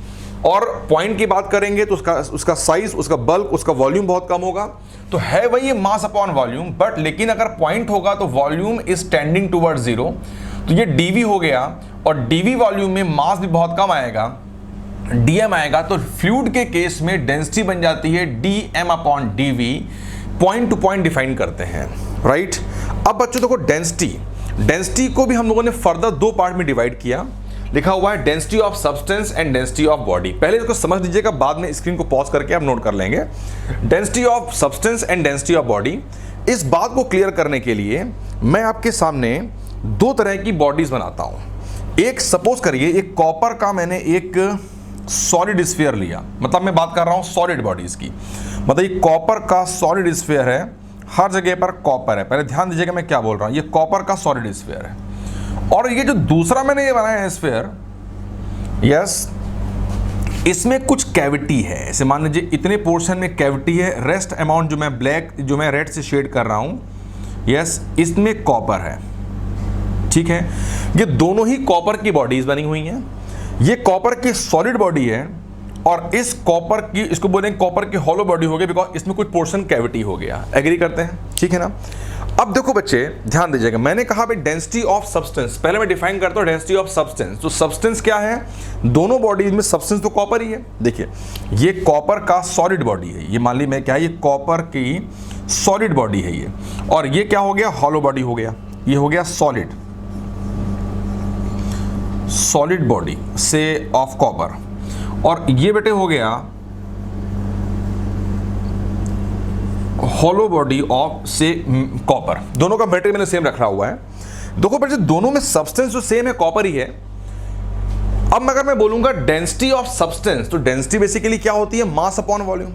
और पॉइंट की बात करेंगे तो उसका साइज, उसका बल्क, उसका वॉल्यूम बहुत कम होगा। तो है वही मास अपॉन वॉल्यूम, बट लेकिन अगर पॉइंट होगा तो volume is tending towards zero, तो ये डीवी हो गया, और डीवी वॉल्यूम में मास भी बहुत कम आएगा, डीएम आएगा। तो फ्लूइड के केस में डेंसिटी बन जाती है dm upon dv, point to point define करते हैं, राइट। अब बच्चों देखो डेंसिटी को भी हम लोगों ने फर्दर दो पार्ट में डिवाइड किया। लिखा हुआ है density of substance and density of body. पहले इसको समझ लीजिएगा, बाद में स्क्रीन को पॉज करके आप नोट कर लेंगे। Density of substance and density of body, इस बात को क्लियर करने के लिए मैं आपके सामने दो तरह की बॉडीज बनाता हूं। एक सपोज करिए एक कॉपर का मैंने एक सॉलिड स्फीयर लिया, मतलब मैं बात कर रहा हूं सॉलिड बॉडीज की, मतलब ये कॉपर का सॉलिड स्फीयर है, हर जगह पर कॉपर है। पहले ध्यान दीजिएगा मैं क्या बोल रहा हूं, ये कॉपर का सॉलिड स्फीयर है। और ये जो दूसरा मैंने ये बनाया है स्फीयर, यस, इसमें कुछ कैविटी है। ऐसे मान लीजिए इतने पोर्शन में कैविटी है, रेस्ट अमाउंट जो मैं रेड से शेड कर रहा हूं, यस, इसमें कॉपर है, ठीक है। ये दोनों ही कॉपर की बॉडीज बनी हुई हैं। ये कॉपर की सॉलिड बॉडी है और इस कॉपर की, इसको बोलेंगे कॉपर की हॉलो बॉडी हो गई, बिकॉज इसमें कुछ पोर्शन कैविटी हो गया। एग्री करते हैं? ठीक है ना। अब देखो बच्चे ध्यान दीजिएगा, मैंने कहा भाई डेंसिटी ऑफ सब्सटेंस, पहले मैं डिफाइन करता हूं डेंसिटी ऑफ सब्सटेंस। तो सब्सटेंस क्या है, दोनों बॉडीज में सब्सटेंस तो कॉपर ही है। देखिए ये कॉपर का सॉलिड बॉडी है, ये मान ली मैं क्या है, ये कॉपर की सॉलिड बॉडी है ये, और ये क्या हो गया, हॉलो बॉडी हो गया, ये हो गया सॉलिड बॉडी से ऑफ कॉपर, और ये बेटे हो गया हॉलो बॉडी ऑफ से कॉपर। दोनों का मटेरियल मैंने सेम रखा हुआ है। देखो बेटे दोनों में सब्सटेंस जो सेम है, कॉपर ही है। अब अगर मैं बोलूंगा डेंसिटी ऑफ सब्सटेंस, तो डेंसिटी बेसिकली क्या होती है, मास अपॉन वॉल्यूम।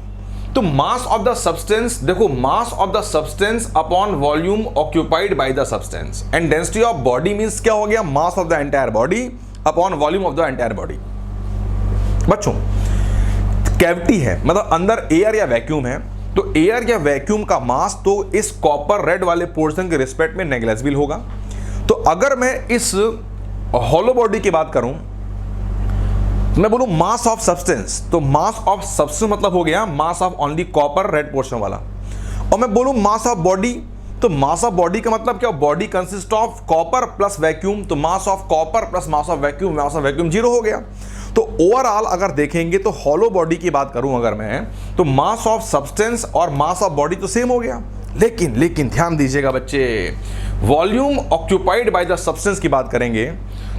तो मास ऑफ द सब्सटेंस, देखो मास of the substance upon volume occupied by the substance, and density of body means क्या हो गया, मास of the entire body upon volume of the entire body. बच्चों कैविटी है, मतलब अंदर एयर या वैक्यूम है, तो एयर या वैक्यूम का मास तो इस कॉपर रेड वाले पोर्शन के रिस्पेक्ट में नेग्लेजिबल होगा। तो अगर मैं इस हॉलो बॉडी की बात करूं, मैं बोलूं मास ऑफ सब्सटेंस, तो मास ऑफ सब्सटेंस मतलब हो गया mass of only copper red portion वाला। और मैं बोलूं मास ऑफ बॉडी, तो मास ऑफ बॉडी का मतलब क्या, body consist of copper plus vacuum, तो mass of copper plus mass of vacuum zero हो गया। तो ओवरऑल अगर देखेंगे तो हॉलो बॉडी की बात करूं अगर मैं, तो मास ऑफ सब्सटेंस और मास ऑफ बॉडी तो सेम हो गया। लेकिन ध्यान दीजिएगा बच्चे, volume occupied by the substance की बात करेंगे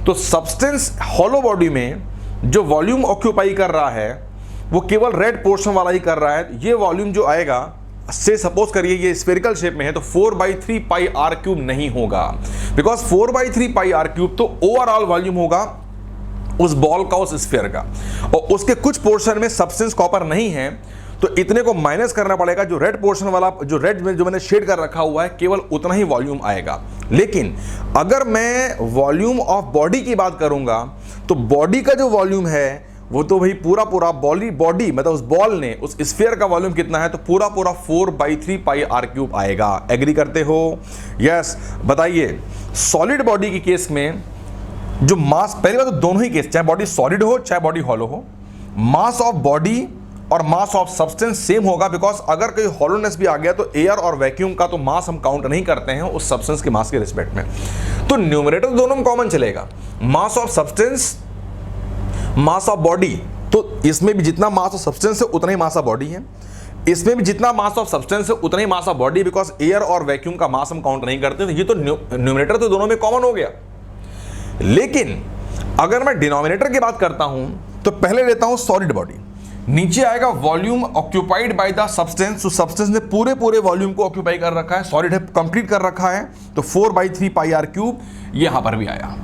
तो सब्सटेंस हॉलो बॉडी में जो वॉल्यूम ऑक्यूपाई कर रहा है वो केवल रेड पोर्शन वाला ही कर रहा है। ये वॉल्यूम जो आएगा, से सपोज करिए ये स्फेरिकल शेप में है, तो 4/3 पाई आर क्यूब नहीं होगा, बिकॉज 4/3 पाई आर क्यूब तो ओवरऑल वॉल्यूम होगा उस बॉल का, उस स्फीयर का, और उसके कुछ पोर्शन में सब्सटेंस कॉपर नहीं है, तो इतने को माइनस करना पड़ेगा। जो रेड पोर्शन वाला, जो रेड में जो मैंने शेड कर रखा हुआ है, केवल उतना ही वॉल्यूम आएगा। लेकिन अगर मैं वॉल्यूम ऑफ बॉडी की बात करूंगा तो बॉडी का जो वॉल्यूम है वो तो भाई पूरा बॉडी मतलब उस बॉल ने, उस स्फीयर का वॉल्यूम कितना है, तो पूरा 4/3 पाई आर क्यूब आएगा। एग्री करते हो? यस। बताइए सॉलिड बॉडी के केस में जो मास, पहली बात तो दोनों ही केस, चाहे बॉडी सॉलिड हो चाहे बॉडी हॉलो हो, मास ऑफ बॉडी और मास ऑफ सब्सटेंस सेम होगा, बिकॉज अगर कोई हॉलोनेस भी आ गया तो एयर और वैक्यूम का तो मास हम काउंट नहीं करते हैं उस सब्सटेंस के मास के रिस्पेक्ट में। तो न्यूमरेटर दोनों में कॉमन चलेगा, mass of substance, mass of body. तो इसमें भी जितना मास ऑफ सब्सटेंस है उतना ही मास ऑफ बॉडी है, इसमें भी जितना मास ऑफ सब्सटेंस है उतना ही mass of body, because air और वैक्यूम का मास हम काउंट नहीं करते। ये तो न्यूमरेटर तो दोनों में कॉमन हो गया। लेकिन अगर मैं डिनोमिनेटर की बात करता हूं तो पहले लेता हूं सॉलिड बॉडी, नीचे आएगा volume occupied by the substance. तो सब्सटेंस ने पूरे वॉल्यूम को ऑक्यूपाई कर रखा है, सॉलिड है, कंप्लीट कर रखा है, तो 4/3 पाई आर क्यूब यहां पर भी आया।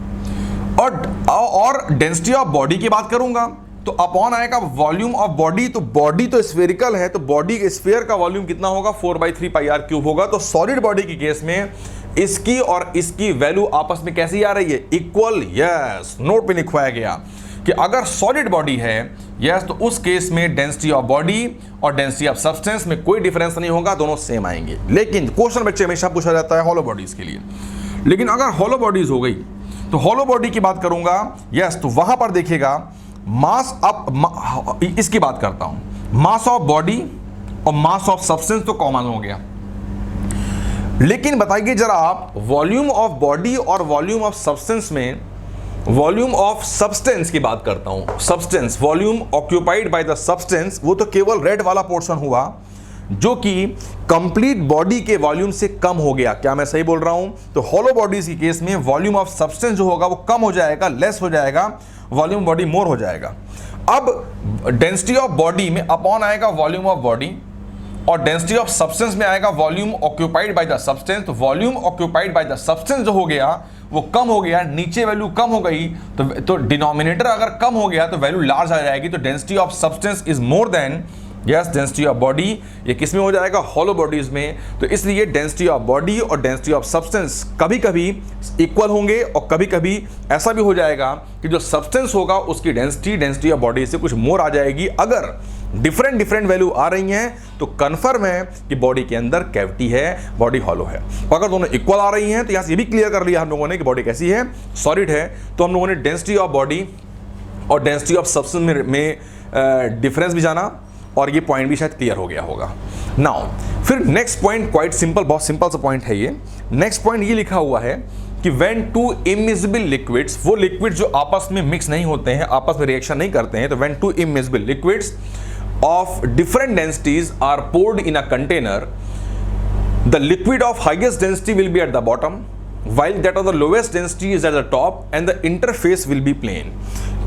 और डेंसिटी ऑफ बॉडी की बात करूंगा तो अपॉन आएगा वॉल्यूम ऑफ बॉडी। तो बॉडी तो स्फेरिकल है, तो बॉडी स्फीयर का वॉल्यूम कितना होगा, 4/3 पाई आर क्यूब होगा। तो सॉलिड बॉडी की केस में इसकी और इसकी वैल्यू आपस में कैसी आ रही है, इक्वल। यस, नोट पे लिखवाया गया कि अगर सॉलिड बॉडी है यस तो उस केस में डेंसिटी ऑफ बॉडी और डेंसिटी ऑफ सब्सटेंस में कोई डिफरेंस नहीं होगा, दोनों सेम आएंगे। लेकिन क्वेश्चन बच्चे हमेशा पूछा जाता है हॉलो बॉडीज के लिए, लेकिन अगर हॉलो बॉडीज हो गई तो हॉलो बॉडी की बात करूंगा यस तो वहां पर देखिएगा मास अप, इसकी बात करता हूं, मास ऑफ बॉडी और मास ऑफ सब्सटेंस तो कॉमन हो गया। लेकिन बताइए जरा आप, वॉल्यूम ऑफ बॉडी और वॉल्यूम ऑफ सब्सटेंस में, वॉल्यूम ऑफ सब्सटेंस की बात करता हूं, substance volume occupied by the substance, वो तो केवल रेड वाला पोर्शन हुआ जो कि कंप्लीट बॉडी के वॉल्यूम से कम हो गया। क्या मैं सही बोल रहा हूं? तो हॉलो बॉडीज की केस में वॉल्यूम ऑफ सब्सटेंस जो होगा वो कम हो जाएगा, लेस हो जाएगा, वॉल्यूम बॉडी मोर हो जाएगा। अब डेंसिटी ऑफ बॉडी में अपॉन आएगा वॉल्यूम ऑफ बॉडी और डेंसिटी ऑफ सब्सटेंस में आएगा volume occupied by the substance. तो volume occupied by the substance जो हो गया वो कम हो गया, नीचे वैल्यू कम हो गई, तो डिनोमिनेटर अगर कम हो गया तो वैल्यू लार्ज आ जाएगी। तो density of substance is more than yes density of body. ये किस में हो जाएगा, हॉलो बॉडीज में। तो इसलिए डेंसिटी ऑफ बॉडी और डेंसिटी ऑफ सब्सटेंस कभी कभी इक्वल होंगे और कभी कभी ऐसा भी हो जाएगा कि जो सब्सटेंस होगा उसकी डेंसिटी ऑफ बॉडी से कुछ मोर आ जाएगी। अगर डिफरेंट वैल्यू आ रही हैं तो कंफर्म है कि बॉडी के अंदर कैविटी है, बॉडी हॉलो है। अगर दोनों इक्वल आ रही हैं तो यहां से ये भी क्लियर कर लिया हम लोगों ने कि बॉडी कैसी है, सॉलिड है। तो हम लोगों ने डेंसिटी ऑफ बॉडी और डेंसिटी ऑफ सब्सटेंस में डिफरेंस भी जाना और ये पॉइंट भी शायद क्लियर हो गया होगा। नाउ फिर नेक्स्ट पॉइंट क्वाइट सिंपल, बहुत सिंपल सा पॉइंट है ये। नेक्स्ट पॉइंट ये लिखा हुआ है कि व्हेन टू इमिजिबल लिक्विड्स, वो लिक्विड जो आपस में मिक्स नहीं होते हैं, आपस में रिएक्शन नहीं करते हैं, तो when two immiscible liquids of different densities are poured in a container, the liquid of highest density will be at the bottom while that of the lowest density is at the top and the interface will be plane।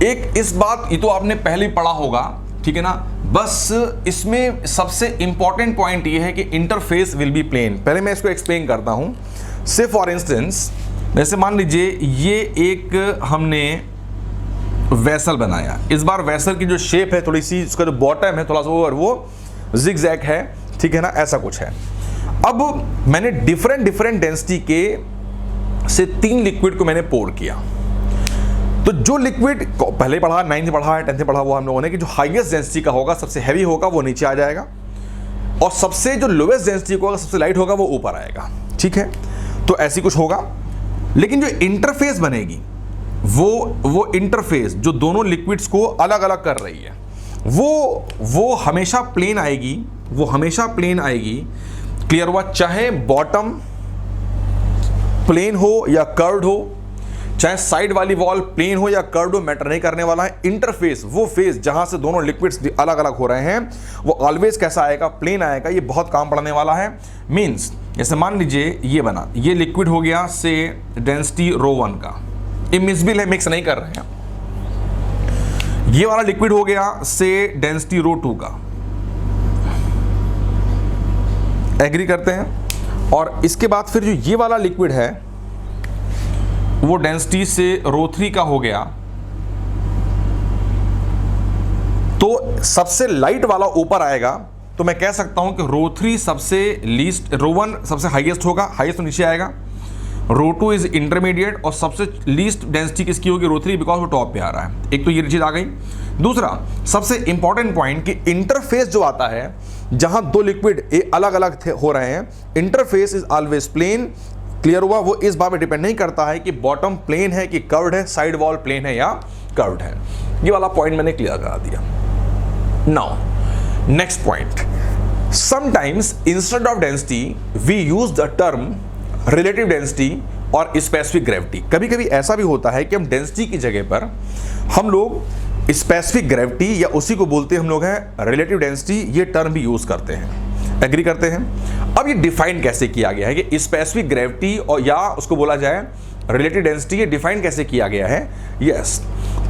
एक इस बात ये तो आपने पहले पढ़ा होगा, ठीक है ना, बस इसमें सबसे इंपॉर्टेंट पॉइंट ये है कि इंटरफेस विल बी प्लेन। पहले मैं इसको एक्सप्लेन करता हूं। से फॉर इंस्टेंस, जैसे मान लीजिए ये एक हमने वेसल बनाया, इस बार वेसल की जो शेप है थोड़ी सी, उसका जो बॉटम है थोड़ा सा वो जिगजैग है, ठीक है ना, ऐसा कुछ है। अब मैंने डिफरेंट डेंसिटी के से 3 लिक्विड को मैंने पोर किया। तो जो लिक्विड पहले पढ़ा, 9th पढ़ा है, 10th पढ़ा हुआ हम लोगों ने कि जो हाईएस्ट डेंसिटी का होगा, सबसे हैवी होगा वो नीचे आ जाएगा और सबसे जो लोएस्ट डेंसिटी का होगा, सबसे लाइट होगा वो ऊपर आएगा, ठीक है। तो ऐसी कुछ होगा। लेकिन जो इंटरफेस बनेगी वो इंटरफेस जो दोनों लिक्विड्स को अलग अलग कर रही है वो हमेशा प्लेन आएगी, वो हमेशा प्लेन आएगी। क्लियर हुआ? चाहे बॉटम प्लेन हो या कर्व्ड हो, चाहे साइड वाली वॉल प्लेन हो या कर्व्ड हो, मैटर नहीं करने वाला है। इंटरफेस, वो फेस जहां से दोनों लिक्विड्स अलग अलग हो रहे हैं, वो ऑलवेज कैसा आएगा, प्लेन आएगा। ये बहुत काम पड़ने वाला है। मींस जैसे मान लीजिए ये बना, ये लिक्विड हो गया से डेंसिटी ρ1 का, इमिसिबल है, मिक्स नहीं कर रहे हैं। ये वाला लिक्विड हो गया से डेंसिटी ρ2 का, एग्री करते हैं। और इसके बाद फिर जो ये वाला लिक्विड है वो डेंसिटी से ρ3 का हो गया। तो सबसे लाइट वाला ऊपर आएगा, तो मैं कह सकता हूं कि ρ3 सबसे लीस्ट, ρ1 सबसे हाईएस्ट होगा, हाईएस्ट तो नीचे आएगा, ρ2 इज इंटरमीडिएट और सबसे लीस्ट डेंसिटी किसकी होगी, ρ3, बिकॉज वो टॉप पे आ रहा है। एक तो ये चीज आ गई। दूसरा सबसे इंपॉर्टेंट पॉइंट कि इंटरफेस जो आता है, जहां दो लिक्विड अलग अलग हो रहे हैं, interface is always plane. Clear हुआ? वो इस बात पे डिपेंड नहीं करता है कि बॉटम प्लेन है कि कर्व्ड है, साइड वॉल प्लेन है या कर्व्ड है। ये वाला पॉइंट मैंने क्लियर करा दिया। Now next point, sometimes instead of density we use the term relative density और स्पेसिफिक ग्रेविटी। कभी कभी ऐसा भी होता है कि हम डेंसिटी की जगह पर हम लोग स्पेसिफिक ग्रेविटी या उसी को बोलते हैं हम लोग हैं रिलेटिव डेंसिटी, ये टर्म भी यूज करते हैं। एग्री करते हैं? अब ये डिफाइन कैसे किया गया है कि स्पेसिफिक ग्रेविटी और या उसको बोला जाए रिलेटिव डेंसिटी, ये डिफाइन कैसे किया गया है? यस,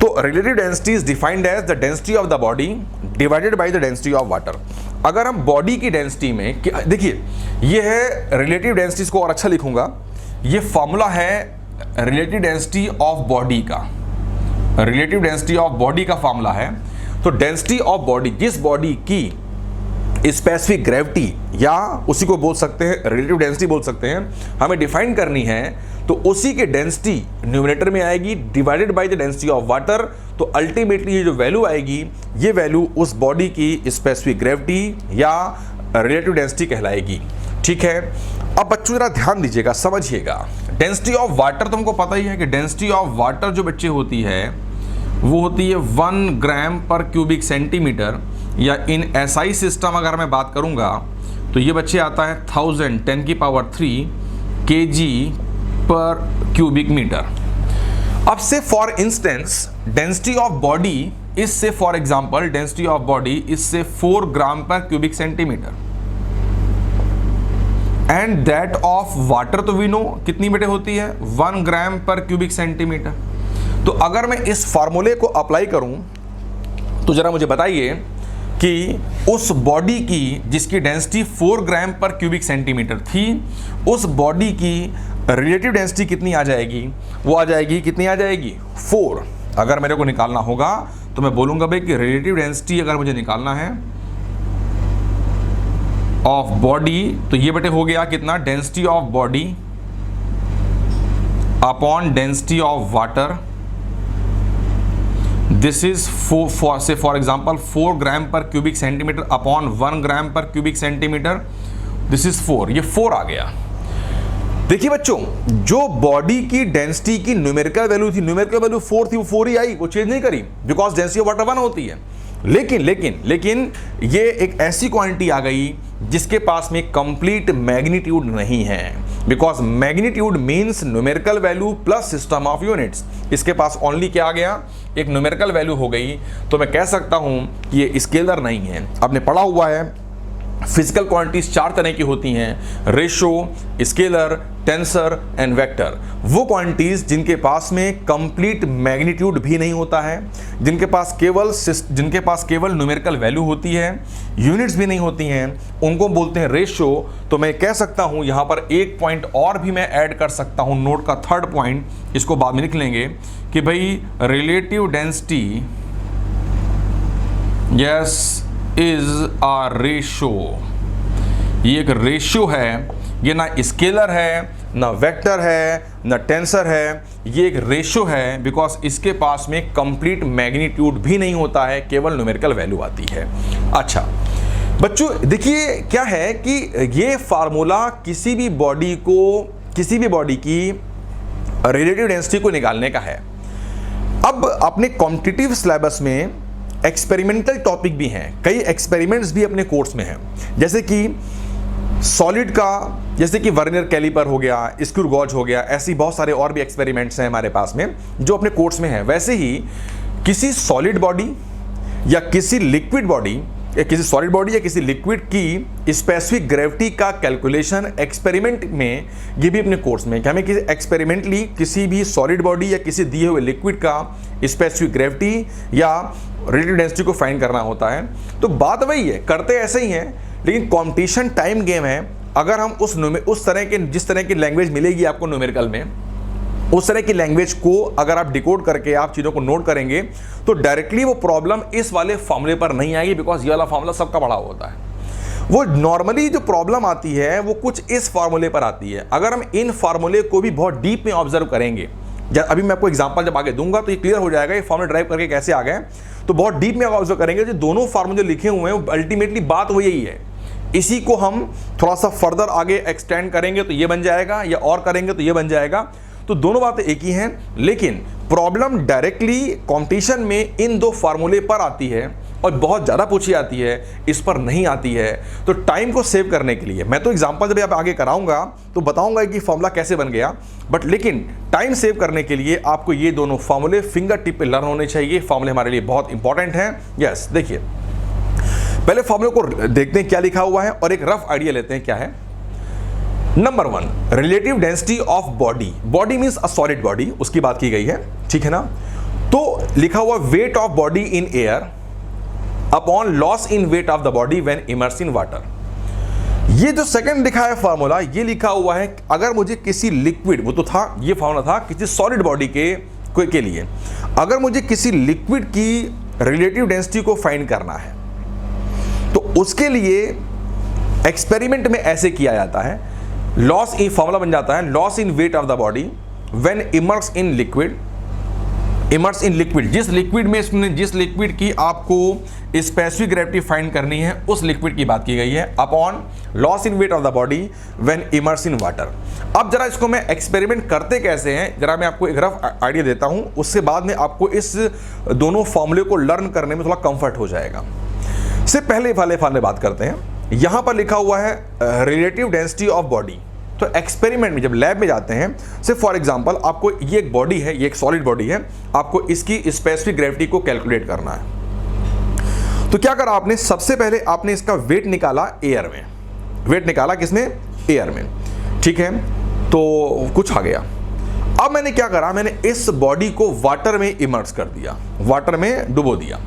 तो relative density is defined as the density of the body divided by the density of water. अगर हम बॉडी की डेंसिटी में, देखिए ये है रिलेटिव डेंसिटी, को और अच्छा लिखूंगा, ये फॉर्मूला है रिलेटिव डेंसिटी ऑफ बॉडी का, रिलेटिव डेंसिटी ऑफ बॉडी का फॉर्मूला है। तो डेंसिटी ऑफ बॉडी, जिस बॉडी की स्पेसिफिक ग्रेविटी या उसी को बोल सकते हैं रिलेटिव डेंसिटी बोल सकते हैं, हमें डिफाइन करनी है, तो उसी के डेंसिटी न्यूमरेटर में आएगी divided by the density of water. तो अल्टीमेटली ये जो वैल्यू आएगी, ये वैल्यू उस बॉडी की स्पेसिफिक ग्रेविटी या रिलेटिव डेंसिटी कहलाएगी। ठीक है, अब बच्चों जरा ध्यान दीजिएगा, समझिएगा। डेंसिटी ऑफ वाटर तुमको पता ही है कि डेंसिटी ऑफ वाटर जो बच्चे होती है वो होती है 1 ग्राम पर क्यूबिक सेंटीमीटर, या इन एसआई सिस्टम अगर मैं बात करूंगा तो ये बच्चे आता है 1000 kg पर क्यूबिक मीटर। अब say for instance density of body इससे, for example density of body इससे 4 gram per cubic centimetre, and that of water तो वी नो कितनी बेटे होती है 1 ग्राम पर क्यूबिक सेंटीमीटर। तो अगर मैं इस फार्मूले को अप्लाई करूं तो जरा मुझे बताइए कि उस बॉडी की जिसकी density 4 gram per cubic centimetre थी, उस बॉडी की रिलेटिव डेंसिटी कितनी आ जाएगी? वो आ जाएगी, कितनी आ जाएगी? 4। अगर मेरे को निकालना होगा तो मैं बोलूंगा भाई कि रिलेटिव डेंसिटी अगर मुझे निकालना है ऑफ बॉडी, तो ये बेटे हो गया कितना, density of body upon density of water. This is for example 4 gram per cubic centimetre upon 1 gram per cubic centimetre, this is 4, ये 4 आ गया। देखिए बच्चों, जो बॉडी की डेंसिटी की न्यूमेरिकल वैल्यू थी, न्यूमेरिकल वैल्यू 4 थी, वो 4 ही आई, वो चेंज नहीं करी, बिकॉज डेंसिटी ऑफ वाटर 1 होती है। लेकिन ये एक ऐसी क्वांटिटी आ गई जिसके पास में कंप्लीट मैग्नीट्यूड नहीं है, because magnitude means numerical value plus system of units. इसके पास ओनली क्या आ गया, एक न्यूमेरिकल वैल्यू हो गई। तो मैं कह सकता हूं कि ये स्केलर नहीं है। आपने पढ़ा हुआ है फिजिकल क्वांटिटीज 4 तरह की होती हैं, ratio, scalar, tensor and vector. वो क्वांटिटीज जिनके पास में कंप्लीट मैग्नीट्यूड भी नहीं होता है, जिनके पास केवल न्यूमेरिकल वैल्यू होती है, यूनिट्स भी नहीं होती हैं, उनको बोलते हैं रेशो। तो मैं कह सकता हूं यहां पर एक पॉइंट और भी मैं ऐड कर सकता हूं, नोट का 3rd पॉइंट, इसको बाद में लिख लेंगे कि भाई relative density yes is a ratio. ये एक रेशियो है, ये ना स्केलर है, ना वेक्टर है, ना टेंसर है, ये एक रेशियो है, बिकॉज इसके पास में कंप्लीट मैग्नीट्यूड भी नहीं होता है, केवल न्यूमेरिकल वैल्यू आती है। अच्छा बच्चों देखिए क्या है कि ये फार्मूला किसी भी बॉडी की रिलेटिव डेंसिटी को निकालने का है। अब अपने कॉम्पिटिटिव सिलेबस में एक्सपेरिमेंटल टॉपिक भी हैं, कई एक्सपेरिमेंट्स भी अपने कोर्स में हैं, जैसे कि सॉलिड का, जैसे कि वर्नियर कैलिपर हो गया, स्क्रू गॉज हो गया, ऐसी बहुत सारे और भी एक्सपेरिमेंट्स हैं हमारे पास में जो अपने कोर्स में हैं। वैसे ही किसी सॉलिड बॉडी या किसी लिक्विड बॉडी या किसी सॉलिड बॉडी या किसी लिक्विड की स्पेसिफिक ग्रेविटी का कैलकुलेशन एक्सपेरिमेंट में, ये भी अपने कोर्स में कि हमें किसी एक्सपेरिमेंटली किसी भी सॉलिड बॉडी या किसी दिए हुए लिक्विड का स्पेसिफिक ग्रेविटी या रिलेटिव डेंसिटी को फाइंड करना होता है। तो बात वही है, करते ऐसे ही हैं, लेकिन कॉम्पिटिशन टाइम गेम है। अगर हम उस तरह के, जिस तरह की लैंग्वेज मिलेगी आपको न्यूमेरिकल में, उस तरह की लैंग्वेज को अगर आप डिकोड करके आप चीज़ों को नोट करेंगे तो डायरेक्टली वो प्रॉब्लम इस वाले फॉर्मूले पर नहीं आएगी, बिकॉज ये वाला फॉर्मूला सबका पढ़ा होता है। वो नॉर्मली जो प्रॉब्लम आती है वो कुछ इस फार्मूले पर आती है। अगर हम इन फार्मूले को भी बहुत डीप में ऑब्जर्व करेंगे, अभी मैं आपको एग्जांपल जब आगे दूंगा तो ये क्लियर हो जाएगा ये फॉर्मूला ड्राइव करके कैसे आ गए, तो बहुत डीप में ऑब्जर्व करेंगे। जो दोनों फार्मूले लिखे हुए हैं अल्टीमेटली बात वो यही है। इसी को हम थोड़ा सा फर्दर आगे एक्सटेंड करेंगे तो ये बन जाएगा, या और करेंगे तो ये बन जाएगा। तो दोनों बातें एक ही हैं, लेकिन प्रॉब्लम डायरेक्टली कंपटीशन में इन दो फार्मूले पर आती है और बहुत ज़्यादा पूछी आती है, इस पर नहीं आती है। तो टाइम को सेव करने के लिए मैं तो एग्जांपल जब आगे कराऊंगा तो बताऊंगा कि फॉर्मूला कैसे बन गया, बट लेकिन टाइम सेव करने के लिए आपको ये दोनों फार्मूले फिंगर टिप पे लर्न होने चाहिए। फार्मूले हमारे लिए बहुत इंपॉर्टेंट हैं। यस, देखिए पहले फार्मूले को देखते हैं क्या लिखा हुआ है और एक रफ आइडिया लेते हैं क्या है। Number 1, relative density of body. Body means a solid body, उसकी बात की गई है, ठीक है ना। तो लिखा हुआ wait of body in air upon loss in weight of the body when immerse in water. ये जो सेकंड लिखा है फार्मूला, ये लिखा हुआ है अगर मुझे किसी लिक्विड, वो तो था, ये फार्मूला था किसी सॉलिड बॉडी के लिए, अगर मुझे किसी लिक्विड की रिलेटिव डेंसिटी को फाइंड करना है तो उसके लिए एक्सपेरिमेंट में ऐसे किया जाता है, लॉस इन, फार्मूला बन जाता है loss in weight of the body when immerse in liquid, immerse in liquid, जिस लिक्विड में इसमें, जिस लिक्विड की आपको स्पेसिफिक ग्रेविटी फाइंड करनी है उस लिक्विड की बात की गई है, upon loss in weight of the body when immerse in water. अब जरा इसको मैं एक्सपेरिमेंट करते कैसे हैं, जरा मैं आपको एक रफ आइडिया देता हूं, उससे बाद में आपको इस दोनों फॉर्मूले को लर्न करने में थोड़ा कंफर्ट हो जाएगा। से पहले वाले बात करते हैं। यहां पर लिखा हुआ है रिलेटिव डेंसिटी ऑफ बॉडी। तो एक्सपेरिमेंट में जब लैब में जाते हैं, से फॉर एग्जांपल आपको ये एक बॉडी है, ये एक सॉलिड बॉडी है, आपको इसकी स्पेसिफिक ग्रेविटी को कैलकुलेट करना है। तो क्या करा आपने, सबसे पहले आपने इसका वेट निकाला एयर में, वेट निकाला किसमें, एयर में, ठीक है, तो कुछ आ गया। अब मैंने क्या करा, मैंने इस बॉडी को वाटर में इमर्स कर दिया, वाटर में डुबो दिया।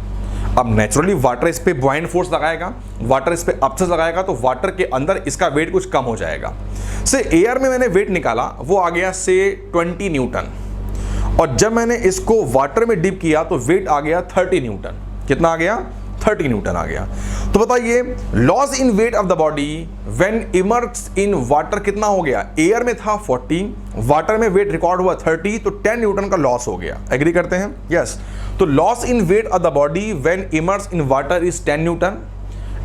अब नेचुरली वाटर इस पे बॉइंट फोर्स लगाएगा, वाटर इस पे अपसेस लगाएगा, तो वाटर के अंदर इसका वेट कुछ कम हो जाएगा। से एयर में मैंने वेट निकाला, वो आ गया से 20 न्यूटन, और जब मैंने इसको वाटर में डिप किया तो वेट आ गया 30 न्यूटन। कितना आ गया, 30 न्यूटन आ गया। तो बताइए loss in weight of the body when immerse in water कितना हो गया, एयर में था 40, वाटर में वेट रिकॉर्ड हुआ 30, तो 10 न्यूटन का लॉस हो गया। एग्री करते हैं, यस। तो loss in weight of the body when immerse in water is 10 Newton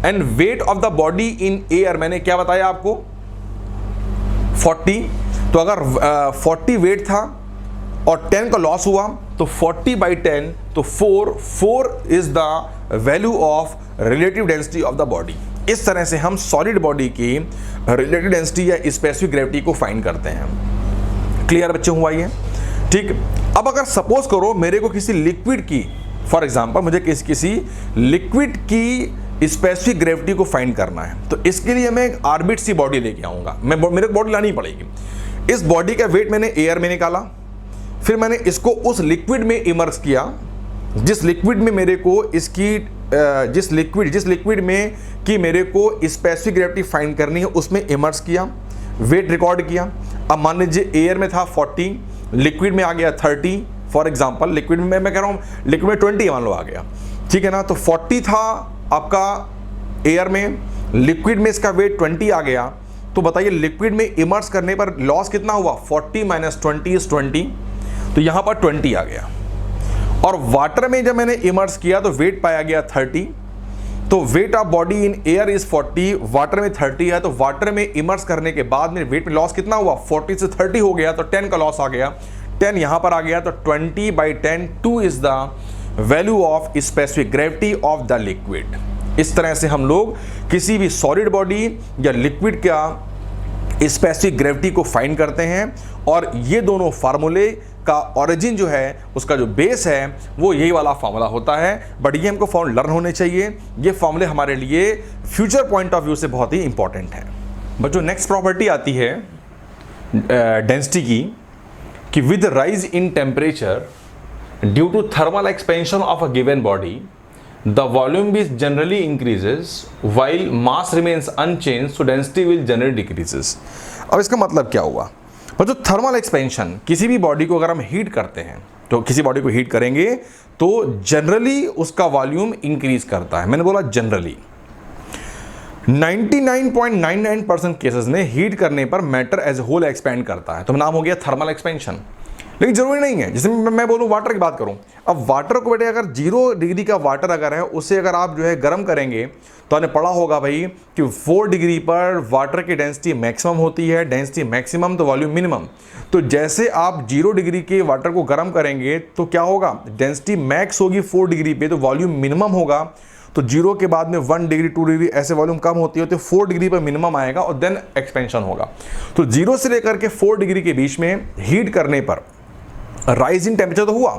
and wait of the body in air मैंने क्या बताया आपको, 40। तो अगर 40 वेट था और 10 का लॉस हुआ तो 40/10, तो 4 is the value of relative density of the body. इस तरह से हम सॉलिड बॉडी की रिलेटिव डेंसिटी या स्पेसिफिक ग्रेविटी को फाइंड करते हैं। क्लियर बच्चे हुआ ये, ठीक। अब अगर सपोज करो मेरे को किसी लिक्विड की, फॉर एग्जांपल मुझे किसी लिक्विड की स्पेसिफिक ग्रेविटी को फाइंड करना है, तो इसके लिए मैं एक आर्बिट सी बॉडी लेके आऊंगा, मेरे को बॉडी लानी पड़ेगी। इस बॉडी का वेट मैंने एयर में निकाला, फिर मैंने इसको उस लिक्विड में इमर्स किया जिस लिक्विड में मेरे को इसकी जिस लिक्विड में कि मेरे को स्पेसिफिक ग्रेविटी फाइंड करनी है उसमें इमर्स किया, वेट रिकॉर्ड किया। अब मान लीजिए एयर में था 40, लिक्विड में आ गया 30, फॉर एग्जांपल लिक्विड में मैं कह रहा हूँ लिक्विड में 20 मान लो आ गया, ठीक है ना। तो 40 था आपका एयर में, लिक्विड में इसका वेट 20 आ गया। तो बताइए लिक्विड में इमर्स करने पर लॉस कितना हुआ, 40 - 20 इज 20, तो यहां पर 20 आ गया। और वाटर में जब मैंने इमर्स किया तो वेट पाया गया 30, तो weight of body in air is 40, water में 30 है, तो वाटर में इमर्स करने के बाद में वेट में लॉस कितना हुआ, 40 से 30 हो गया, तो 10 का लॉस आ गया, 10 यहां पर आ गया, तो 20/10, 2 is the value of specific gravity of the liquid. इस तरह से हम लोग किसी भी सॉलिड बॉडी या लिक्विड का स्पेसिफिक ग्रेविटी को फाइंड करते हैं, और ये दोनों फार्मूले का ओरिजिन जो है, उसका जो बेस है वो यही वाला फार्मूला होता है। बट ये हमको फॉर्मूले लर्न होने चाहिए, ये फार्मूले हमारे लिए फ्यूचर पॉइंट ऑफ व्यू से बहुत ही इंपॉर्टेंट है। बट जो नेक्स्ट प्रॉपर्टी आती है डेंसिटी की, कि with rise in temperature due to thermal expansion of a given body the volume is generally increases while mass remains unchanged, so density will generally decreases। अब इसका मतलब क्या हुआ, जो थर्मल एक्सपेंशन, किसी भी बॉडी को अगर हम हीट करते हैं, तो किसी बॉडी को हीट करेंगे तो जनरली उसका वॉल्यूम इंक्रीज करता है। मैंने बोला जनरली, 99.99% केसेस में हीट करने पर मैटर एज होल एक्सपेंड करता है, तो नाम हो गया थर्मल एक्सपेंशन। लेकिन जरूरी नहीं है, जैसे मैं बोलूँ वाटर की बात करूँ, अब वाटर को बेटे अगर 0 डिग्री का वाटर अगर है, उसे अगर आप जो है गर्म करेंगे, तो आपने पढ़ा होगा भाई कि 4 डिग्री पर वाटर की डेंसिटी मैक्सिमम होती है, डेंसिटी मैक्सिमम तो वॉल्यूम मिनिमम। तो जैसे आप 0 डिग्री के वाटर को गर्म करेंगे तो क्या होगा, डेंसिटी मैक्स होगी 4 डिग्री पे, तो वॉल्यूम मिनिमम होगा। तो 0 के बाद में 1 डिग्री 2 डिग्री ऐसे वॉल्यूम कम होती है, तो 4 डिग्री पर मिनिमम आएगा और देन एक्सपेंशन होगा। तो 0 से लेकर के 4 डिग्री के बीच में हीट करने पर राइज इन टेम्परेचर तो हुआ,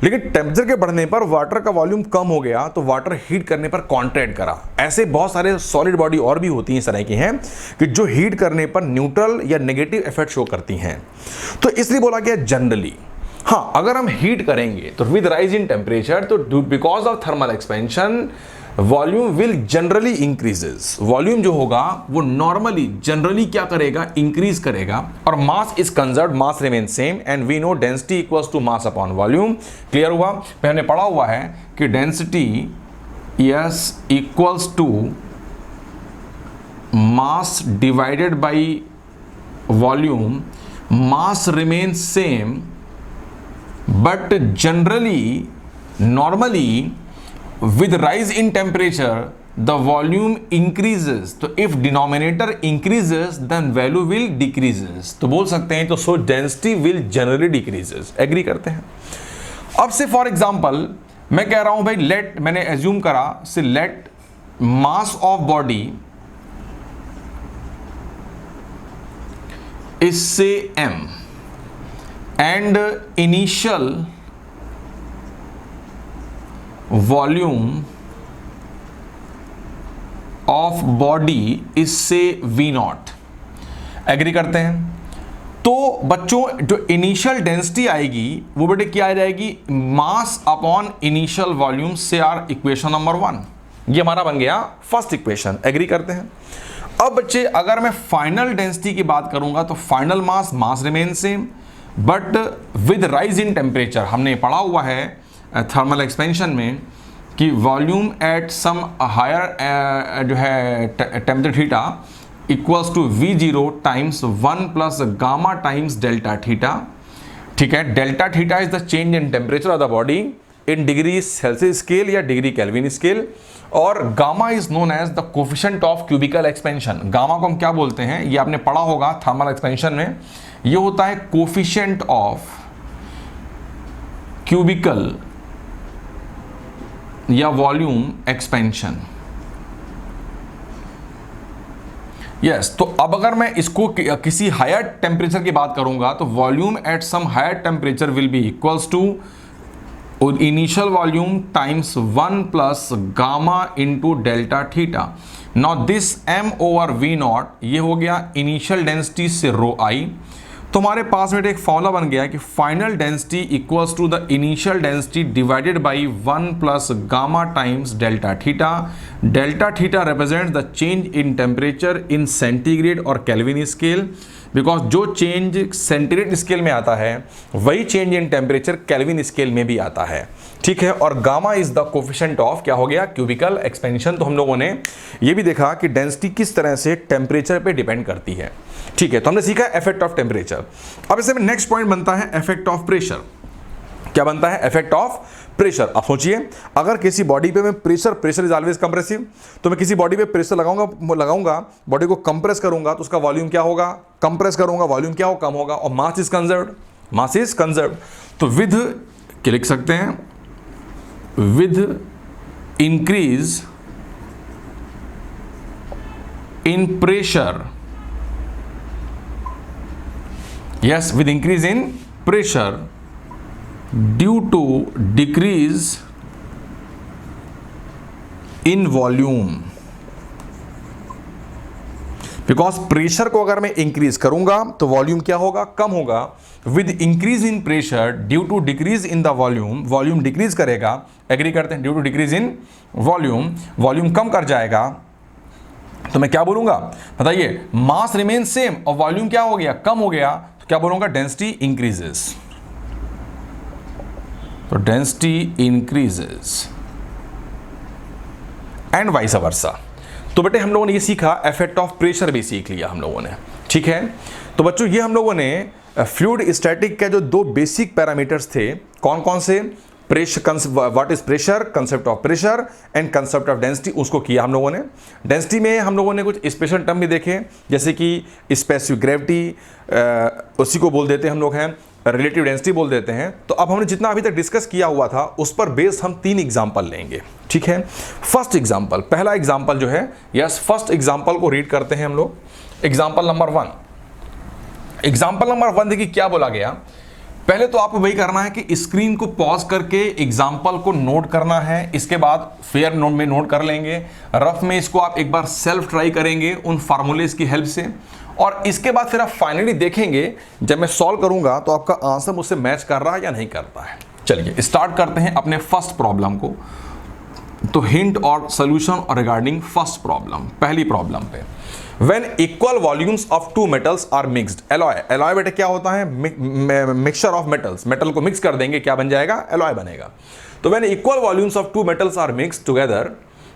लेकिन टेम्परेचर के बढ़ने पर वाटर का वॉल्यूम कम हो गया, तो वाटर हीट करने पर कॉन्ट्रैक्ट करा। ऐसे बहुत सारे सॉलिड बॉडी और भी होती हैं इस तरह की हैं कि जो हीट करने पर न्यूट्रल या नेगेटिव इफेक्ट शो करती हैं। तो इसलिए बोला गया जनरली। हाँ, अगर हम हीट करेंगे तो विद राइज इन टेम्परेचर तो because of thermal expansion volume will generally increases. Volume जो होगा वो नॉर्मली जनरली क्या करेगा, इंक्रीज करेगा। और mass is conserve, mass remain same and we know density equals to mass upon volume. Clear हुआ? पहले हमने पढ़ा हुआ है कि density yes equals to mass divided by volume. Mass remain same but generally, normally with rise in temperature the volume increases। तो if denominator increases then value will decreases। तो बोल सकते हैं तो so density will generally decreases। Agree करते हैं? अब से फॉर एग्जाम्पल मैं कह रहा हूं भाई लेट, मैंने एज्यूम करा say let mass of body is say m and initial volume of body is say V naught. Agree करते हैं? तो बच्चों जो इनिशियल डेंसिटी आएगी वो बेटे क्या आ जाएगी, मास अपॉन इनिशियल वॉल्यूम से आर इक्वेशन नंबर 1। ये हमारा बन गया फर्स्ट इक्वेशन। एग्री करते हैं? अब बच्चे अगर मैं फाइनल डेंसिटी की बात करूंगा तो final mass, mass remain same but with rise in temperature. हमने पढ़ा हुआ है थर्मल एक्सपेंशन में कि वॉल्यूम एट सम हायर जो है temperature theta equals to V0 times 1 plus gamma times delta theta. ठीक है, delta theta is the change in temperature of the body in degree Celsius scale या डिग्री केल्विन स्केल, और gamma is known as the coefficient of cubical expansion. Gamma को हम क्या बोलते हैं, ये आपने पढ़ा होगा थर्मल एक्सपेंशन में, ये होता है कोफिशिएंट ऑफ क्यूबिकल या वॉल्यूम एक्सपेंशन। यस, तो अब अगर मैं इसको किसी हायर टेम्परेचर की बात करूंगा तो volume at some higher temperature will be equals to initial volume times 1 plus gamma into delta theta. Now this m over V naught, ये हो गया इनिशियल डेंसिटी से रो आई। तो हमारे पास में एक फॉर्मूला बन गया कि final density equals to the initial density divided by 1 plus gamma times delta theta. Delta theta represents the change in temperature in centigrade और केल्विन स्केल, बिकॉज जो चेंज सेंटीग्रेड स्केल में आता है वही change in temperature Kelvin scale में भी आता है। ठीक है, और gamma is the coefficient of क्या हो गया, क्यूबिकल एक्सपेंशन। तो हम लोगों ने ये भी देखा कि डेंसिटी किस तरह से टेम्परेचर पे डिपेंड करती है। ठीक है, तो हमने सीखा इफेक्ट ऑफ टेम्परेचर। अब इसमें नेक्स्ट पॉइंट बनता है इफेक्ट ऑफ प्रेशर। क्या बनता है, इफेक्ट ऑफ प्रेशर। अब सोचिए अगर किसी बॉडी पे मैं प्रेशर इज ऑलवेज कंप्रेसिव, तो मैं किसी बॉडी पे प्रेशर लगाऊंगा बॉडी को कंप्रेस करूंगा तो उसका वॉल्यूम क्या होगा, कंप्रेस करूंगा वॉल्यूम क्या हो, कम होगा, और मास इज कंजर्व्ड। तो विद क्या लिख सकते हैं, with increase in pressure, yes, with increase in pressure due to decrease in volume। Because pressure को अगर मैं इंक्रीज करूंगा तो वॉल्यूम क्या होगा, कम होगा। With increase in pressure due to decrease in the volume, volume decrease करेगा। एग्री करते हैं? Due to decrease in volume, volume कम कर जाएगा। तो मैं क्या बोलूंगा बताइए, मास रिमेन सेम और वॉल्यूम क्या हो गया, कम हो गया, तो क्या बोलूंगा, डेंसिटी इंक्रीजेस। तो density increases and vice versa. तो बेटे हम लोगों ने ये सीखा, इफेक्ट ऑफ प्रेशर भी सीख लिया हम लोगों ने। ठीक है, तो बच्चों ये हम लोगों ने फ्लूइड स्टैटिक के जो दो बेसिक पैरामीटर्स थे, कौन कौन से, pressure, what is pressure, concept of pressure and concept of density, उसको किया हम लोगों ने। डेंसिटी में हम लोगों ने कुछ स्पेशल टर्म भी देखे, जैसे कि स्पेसिफिक ग्रेविटी, उसी को बोल देते हैं हम लोग हैं, रिलेटिव डेंसिटी बोल देते हैं। तो अब हमने जितना अभी तक डिस्कस किया हुआ था उस पर बेस्ड हम 3 एग्जाम्पल लेंगे। ठीक है, फर्स्ट एग्जाम्पल, पहला एग्जाम्पल जो है, यस, फर्स्ट एग्जाम्पल को रीड करते हैं हम लोग। Example number 1। एग्जाम्पल नंबर 1 देखिए क्या बोला गया। पहले तो आपको वही करना है कि स्क्रीन को पॉज करके एग्जाम्पल को नोट करना है, इसके बाद फेयर नोट में नोट कर लेंगे, रफ में इसको आप एक बार सेल्फ ट्राई करेंगे उन फार्मूलेज की हेल्प से, और इसके बाद फिर आप फाइनली देखेंगे जब मैं सॉल्व करूंगा तो आपका आंसर मुझसे मैच कर रहा है या नहीं करता है। चलिए स्टार्ट करते हैं अपने फर्स्ट प्रॉब्लम को। तो हिंट और सोल्यूशन और रिगार्डिंग फर्स्ट प्रॉब्लम, पहली प्रॉब्लम पे, when equal volumes of two metals are mixed, alloy, alloy बेटे क्या होता है, मिक्सचर ऑफ मेटल्स, मेटल को मिक्स कर देंगे क्या बन जाएगा, एलॉय बनेगा। तो when equal volumes of two metals are mixed together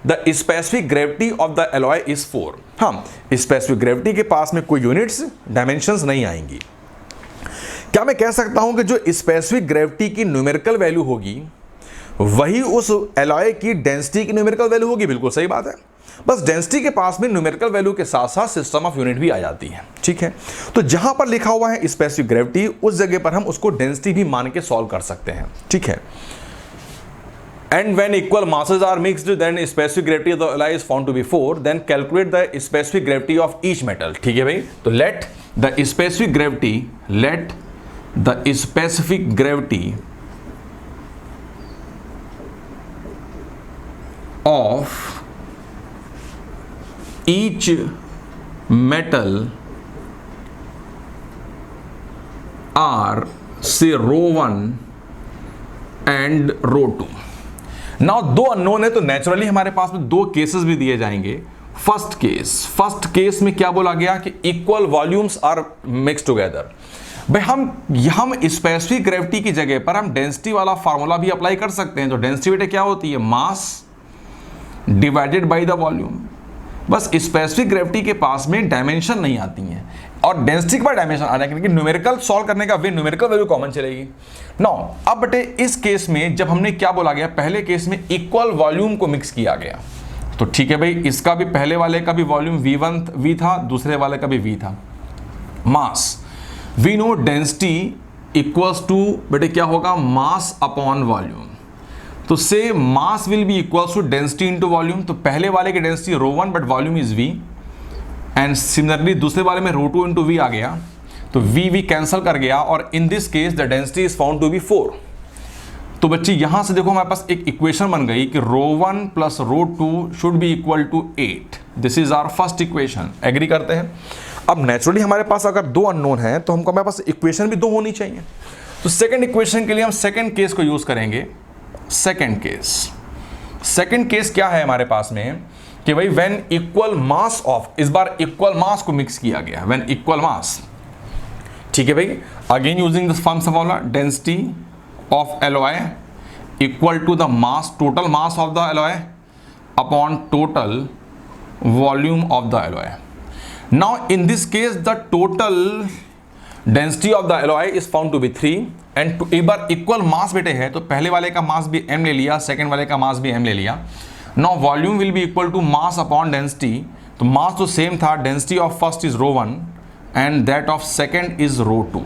the specific gravity of the alloy is 4। हाँ, स्पेसिफिक ग्रेविटी के पास में कोई यूनिट्स डायमेंशंस नहीं आएंगी। क्या मैं कह सकता हूं कि जो स्पेसिफिक ग्रेविटी की न्यूमेरिकल वैल्यू होगी वही उस एलॉय की डेंसिटी की न्यूमेरिकल वैल्यू होगी? बिल्कुल सही बात है। बस डेंसिटी के पास में न्यूमेरिकल वैल्यू के साथ साथ सिस्टम ऑफ यूनिट भी आ जाती है। ठीक है, तो जहां पर लिखा हुआ है स्पेसिफिक ग्रेविटी उस जगह पर हम उसको डेंसिटी भी मान के सॉल्व कर सकते हैं। ठीक है, and when equal masses are mixed then specific gravity of the alloy is found to be 4, then calculate the specific gravity of each metal। ठीक है भाई, तो let the specific gravity of each metal are say ρ1 and ρ2। Now दो अननोन है तो नेचुरली हमारे पास में दो केसेस भी दिए जाएंगे। फर्स्ट केस में क्या बोला गया कि equal volumes are mix together. भाई हम स्पेसिफिक ग्रेविटी की जगह पर हम डेंसिटी वाला फार्मूला भी अप्लाई कर सकते हैं। तो डेंसिटी बेटे क्या होती है, mass divided by the volume. बस स्पेसिफिक ग्रेविटी के पास में डायमेंशन नहीं आती हैं और डेंसिटी के बाद डायमेंशन आ जाएगा, लेकिन न्यूमेरिकल सॉल्व करने का वे न्यूमेरिकल वैल्यू कॉमन चलेगी। नाउ अब बेटे इस केस में जब हमने क्या बोला गया, पहले केस में इक्वल वॉल्यूम को मिक्स किया गया। तो ठीक है भाई, इसका भी पहले वाले का भी वॉल्यूम V था, दूसरे वाले का भी V था। Mass we know density equals to बेटे क्या होगा, मास अपॉन वॉल्यूम। तो say mass will be equals to density into volume. तो पहले वाले की density ρ1 but volume is V, and similarly दूसरे वाले में ρ2 इंटू V आ गया, तो V कैंसिल कर गया और in this case the density is found to be 4। तो बच्चे यहां से देखो हमारे पास एक इक्वेशन बन गई कि ρ1 plus ρ2 should be equal to 8। This is our first equation. Agree करते हैं? अब नेचुरली हमारे पास अगर दो अननोन है तो हमको हमारे पास इक्वेशन भी दो होनी चाहिए। तो सेकेंड इक्वेशन के लिए हम सेकेंड केस को यूज करेंगे। सेकेंड केस क्या है हमारे पास में कि भाई व्हेन इक्वल मास ऑफ, इस बार इक्वल मास को मिक्स किया गया, व्हेन इक्वल मास। ठीक है भाई, again using this formula, density of alloy equal to the mass, total mass of the alloy upon total volume of the alloy. Now in this case the total density of the alloy is found to be 3 and एक बार इक्वल मास बेटे है तो पहले वाले का मास भी m ले लिया, सेकेंड वाले का मास भी m ले लिया। Now volume will be equal to mass upon density. तो मास तो सेम था, density of first is ρ1 and that of second is ρ2।